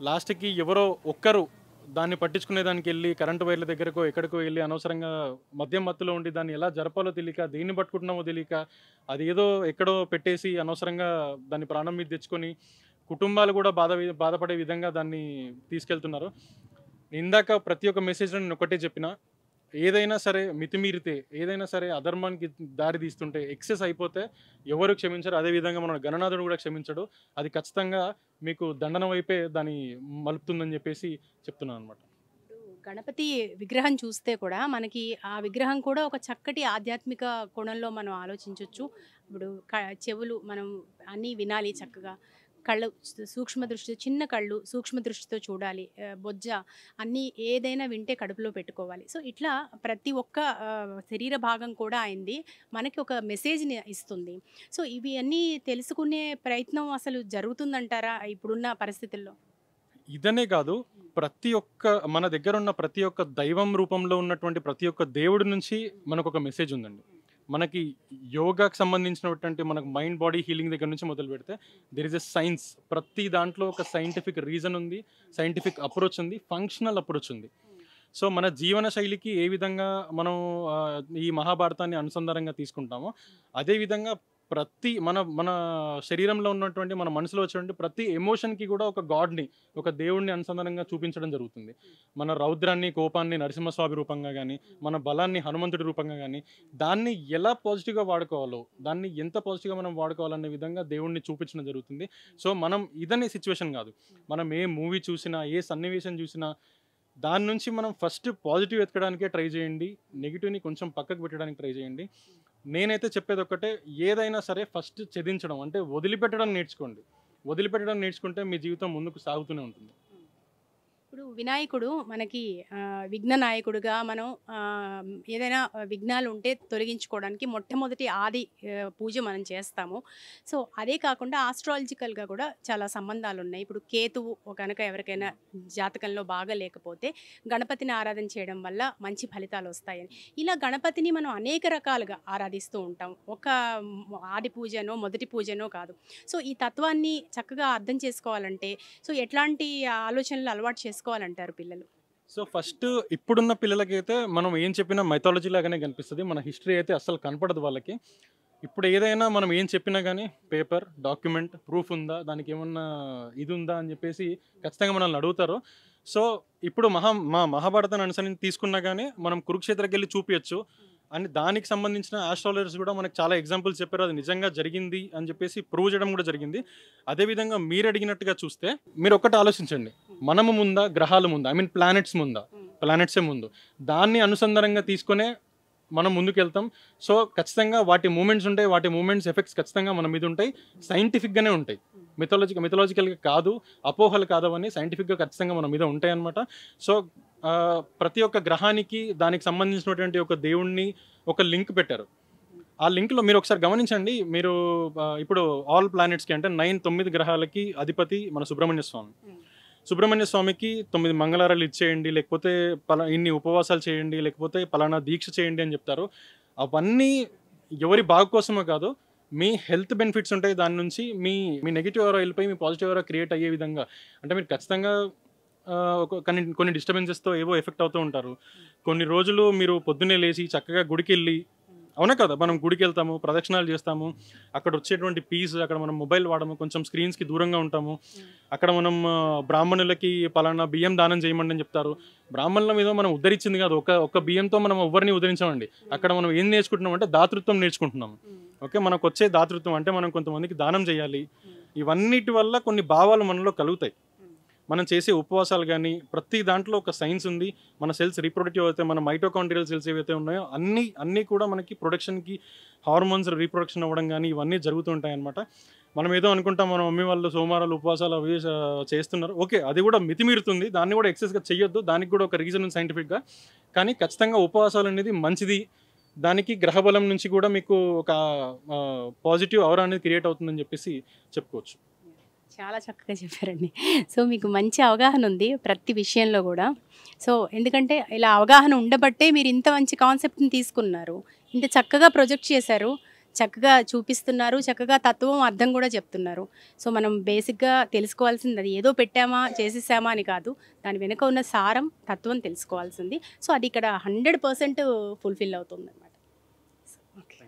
Speaker 2: లాస్ట్కి ఎవరో ఒక్కరు దాన్ని పట్టించుకునే దానికి వెళ్ళి కరెంటు వైర్ల దగ్గరకో ఎక్కడికో వెళ్ళి అనవసరంగా మద్యం మత్తులో ఉండి దాన్ని ఎలా జరపాలో తెలియక, దేన్ని పట్టుకుంటున్నామో తెలియక, అది ఏదో ఎక్కడో పెట్టేసి అనవసరంగా దాన్ని ప్రాణం మీద తెచ్చుకొని కుటుంబాలు కూడా బాధపడే విధంగా దాన్ని తీసుకెళ్తున్నారు. ఇందాక ప్రతి ఒక్క మెసేజ్లో నేను ఒకటే చెప్పిన, ఏదైనా సరే మితిమీరితే, ఏదైనా సరే అధర్మానికి దారి తీస్తుంటే, ఎక్సెస్ అయిపోతే ఎవరు క్షమించరు. అదేవిధంగా మన గణనాథుడు కూడా క్షమించడు. అది ఖచ్చితంగా మీకు దండన వైపే దాన్ని మలుపుతుందని చెప్పేసి చెప్తున్నాను అనమాట.
Speaker 1: గణపతి విగ్రహం చూస్తే కూడా మనకి ఆ విగ్రహం కూడా ఒక చక్కటి ఆధ్యాత్మిక కోణంలో మనం ఆలోచించవచ్చు. ఇప్పుడు చెవులు మనం అన్నీ వినాలి చక్కగా, కళ్ళు సూక్ష్మ దృష్టి, చిన్న కళ్ళు సూక్ష్మ దృష్టితో చూడాలి, బొజ్జ అన్నీ ఏదైనా వింటే కడుపులో పెట్టుకోవాలి. సో ఇట్లా ప్రతి ఒక్క శరీర భాగం కూడా అయింది మనకి ఒక మెసేజ్ని ఇస్తుంది. సో ఇవి అన్నీ తెలుసుకునే ప్రయత్నం అసలు జరుగుతుందంటారా ఇప్పుడున్న పరిస్థితుల్లో?
Speaker 2: ఇదనే కాదు, ప్రతి ఒక్క మన దగ్గర ఉన్న ప్రతి ఒక్క దైవం రూపంలో ఉన్నటువంటి ప్రతి ఒక్క దేవుడి నుంచి మనకు ఒక మెసేజ్ ఉందండి. మనకి యోగాకి సంబంధించినటువంటి మనకు మైండ్ బాడీ హీలింగ్ దగ్గర నుంచి మొదలు పెడితే దెర్ ఇస్ ఎ సైన్స్. ప్రతి దాంట్లో ఒక సైంటిఫిక్ రీజన్ ఉంది, సైంటిఫిక్ అప్రోచ్ ఉంది, ఫంక్షనల్ అప్రోచ్ ఉంది. సో మన జీవన శైలికి ఏ విధంగా మనం ఈ మహాభారతాన్ని అనుసంధానంగా తీసుకుంటామో అదేవిధంగా ప్రతి మన మన శరీరంలో ఉన్నటువంటి మన మనసులో వచ్చేటువంటి ప్రతి ఎమోషన్కి కూడా ఒక గాడ్ని, ఒక దేవుడిని అనుసంధానంగా చూపించడం జరుగుతుంది. మన రౌద్రాన్ని, కోపాన్ని నరసింహస్వామి రూపంగా కానీ, మన బలాన్ని హనుమంతుడి రూపంగా కానీ, దాన్ని ఎలా పాజిటివ్గా వాడుకోవాలో, దాన్ని ఎంత పాజిటివ్గా మనం వాడుకోవాలనే విధంగా దేవుడిని చూపించడం జరుగుతుంది. సో మనం ఇదనే సిచ్యువేషన్ కాదు, మనం ఏ మూవీ చూసినా, ఏ సన్నివేశం చూసినా దాని నుంచి మనం ఫస్ట్ పాజిటివ్ ఎత్తడానికే ట్రై చేయండి, నెగిటివ్ని కొంచెం పక్కకు పెట్టడానికి ట్రై చేయండి. నేనైతే చెప్పేది ఒక్కటే, ఏదైనా సరే ఫస్ట్ ఛేదించడం అంటే వదిలిపెట్టడం నేర్చుకోండి. వదిలిపెట్టడం నేర్చుకుంటే మీ జీవితం ముందుకు సాగుతూనే ఉంటుంది.
Speaker 1: ఇప్పుడు వినాయకుడు మనకి విఘ్న నాయకుడుగా మనం ఏదైనా విఘ్నాలు ఉంటే తొలగించుకోవడానికి మొట్టమొదటి ఆది పూజ మనం చేస్తాము. సో అదే కాకుండా ఆస్ట్రాలజికల్గా కూడా చాలా సంబంధాలు ఉన్నాయి. ఇప్పుడు కేతువు కనుక ఎవరికైనా జాతకంలో బాగా లేకపోతే గణపతిని ఆరాధన చేయడం వల్ల మంచి ఫలితాలు వస్తాయని, ఇలా గణపతిని మనం అనేక రకాలుగా ఆరాధిస్తూ ఉంటాం. ఒక ఆది పూజనో మొదటి పూజనో కాదు. సో ఈ తత్వాన్ని చక్కగా అర్థం చేసుకోవాలంటే సో ఎట్లాంటి ఆలోచనలు అలవాటు చేసుకోవాలంటారు పిల్లలు?
Speaker 2: సో ఫస్ట్ ఇప్పుడున్న పిల్లలకైతే మనం ఏం చెప్పినా మైథాలజీ లాగానే కనిపిస్తుంది, మన హిస్టరీ అయితే అస్సలు కనపడదు వాళ్ళకి. ఇప్పుడు ఏదైనా మనం ఏం చెప్పినా కానీ పేపర్, డాక్యుమెంట్, ప్రూఫ్ ఉందా, దానికి ఏమన్నా ఇది ఉందా అని చెప్పేసి ఖచ్చితంగా మనల్ని అడుగుతారు. సో ఇప్పుడు మహాభారతాన్ని అనుసరించి తీసుకున్నా కానీ మనం కురుక్షేత్రకి వెళ్ళి చూపించచ్చు అని దానికి సంబంధించిన ఆస్ట్రాలజర్స్ కూడా మనకు చాలా ఎగ్జాంపుల్స్ చెప్పారు, అది నిజంగా జరిగింది అని చెప్పేసి ప్రూవ్ చేయడం కూడా జరిగింది. అదేవిధంగా మీరు అడిగినట్టుగా చూస్తే మీరు ఒక్కటి ఆలోచించండి, మనము ముందా గ్రహాలు ముందా, ఐ మీన్ ప్లానెట్స్ ముందా? ప్లానెట్సే ముందు. దాన్ని అనుసంధానంగా తీసుకునే మనం ముందుకు వెళ్తాం. సో ఖచ్చితంగా వాటి మూమెంట్స్ ఉంటాయి, వాటి మూమెంట్స్ ఎఫెక్ట్స్ ఖచ్చితంగా మన మీద ఉంటాయి, సైంటిఫిక్గానే ఉంటాయి, మిథాలజికల్గా కాదు, అపోహలు కాదవని సైంటిఫిక్గా ఖచ్చితంగా మన మీద ఉంటాయి అన్నమాట. సో ప్రతి ఒక్క గ్రహానికి దానికి సంబంధించినటువంటి ఒక దేవుణ్ణి ఒక లింక్ పెట్టారు. ఆ లింక్లో మీరు ఒకసారి గమనించండి, మీరు ఇప్పుడు ఆల్ ప్లానెట్స్కి అంటే 9 గ్రహాలకి అధిపతి మన సుబ్రహ్మణ్య స్వామి. సుబ్రహ్మణ్య స్వామికి 9 మంగళారాలు ఇచ్చేయండి, లేకపోతే ఇన్ని ఉపవాసాలు చేయండి, లేకపోతే పలానా దీక్ష చేయండి అని చెప్తారు. అవన్నీ ఎవరి బాగు కోసమో కాదు, మీ హెల్త్ బెనిఫిట్స్ ఉంటాయి దాని నుంచి. మీ నెగిటివ్ ఎవరో వెళ్ళిపోయి మీ పాజిటివ్ ఎవరో క్రియేట్ అయ్యే విధంగా. అంటే మీరు ఖచ్చితంగా కొన్ని డిస్టర్బెన్సెస్తో ఏవో ఎఫెక్ట్ అవుతూ ఉంటారు. కొన్ని రోజులు మీరు పొద్దున్నే లేచి చక్కగా గుడికి వెళ్ళి, అవునా కదా, మనం గుడికి వెళ్తాము, ప్రదక్షిణాలు చేస్తాము, అక్కడ వచ్చేటువంటి పీస్, అక్కడ మనం మొబైల్ వాడము, కొంచెం స్క్రీన్స్కి దూరంగా ఉంటాము, అక్కడ మనం బ్రాహ్మణులకి పలానా బియ్యం దానం చేయమండి అని చెప్తారు. బ్రాహ్మణుల మీద మనం ఉద్ధరించింది కాదు, ఒక బియ్యంతో మనం ఎవరిని ఉద్ధరించామండి. అక్కడ మనం ఏం నేర్చుకుంటున్నాం అంటే దాతృత్వం నేర్చుకుంటున్నాము. ఓకే, మనకు వచ్చే దాతృత్వం అంటే మనం కొంతమందికి దానం చేయాలి. ఇవన్నిటి వల్ల కొన్ని భావాలు మనలో కలుగుతాయి. మనం చేసే ఉపవాసాలు కానీ ప్రతి దాంట్లో ఒక సైన్స్ ఉంది. మన సెల్స్ రీప్రొడక్టివ్ అవుతాయి, మన మైటోకాండ్రియల్ సెల్స్ ఏవైతే ఉన్నాయో అన్నీ కూడా మనకి ప్రొడక్షన్కి హార్మోన్స్ రీప్రొడక్షన్ అవ్వడం కానీ ఇవన్నీ జరుగుతూ ఉంటాయి అన్నమాట. మనం ఏదో అనుకుంటాం, మన మమ్మీ వాళ్ళు సోమవారాలు ఉపవాసాలు అవి చేస్తున్నారు, ఓకే, అది కూడా మితిమీరుతుంది, దాన్ని కూడా ఎక్సెస్గా చేయొద్దు, దానికి కూడా ఒక రీజన్ ఉంది సైంటిఫిక్గా. కానీ ఖచ్చితంగా ఉపవాసాలు అనేది మంచిది, దానికి గ్రహబలం నుంచి కూడా మీకు ఒక పాజిటివ్ ఔరా అనేది క్రియేట్ అవుతుందని చెప్పేసి చెప్పుకోవచ్చు.
Speaker 1: చాలా చక్కగా చెప్పారండి. సో మీకు మంచి అవగాహన ఉంది ప్రతి విషయంలో కూడా. సో ఎందుకంటే ఇలా అవగాహన ఉండబట్టే మీరు ఇంత మంచి కాన్సెప్ట్ని తీసుకున్నారు, ఇంత చక్కగా ప్రొజెక్ట్ చేశారు, చక్కగా చూపిస్తున్నారు, చక్కగా తత్వం అర్థం కూడా చెప్తున్నారు. సో మనం బేసిక్గా తెలుసుకోవాల్సింది అది ఏదో పెట్టామా చేసేసామా అని కాదు, దాని వెనుక ఉన్న సారం తత్వం తెలుసుకోవాల్సింది. సో అది ఇక్కడ 100% ఫుల్ఫిల్ అవుతుంది అన్నమాట.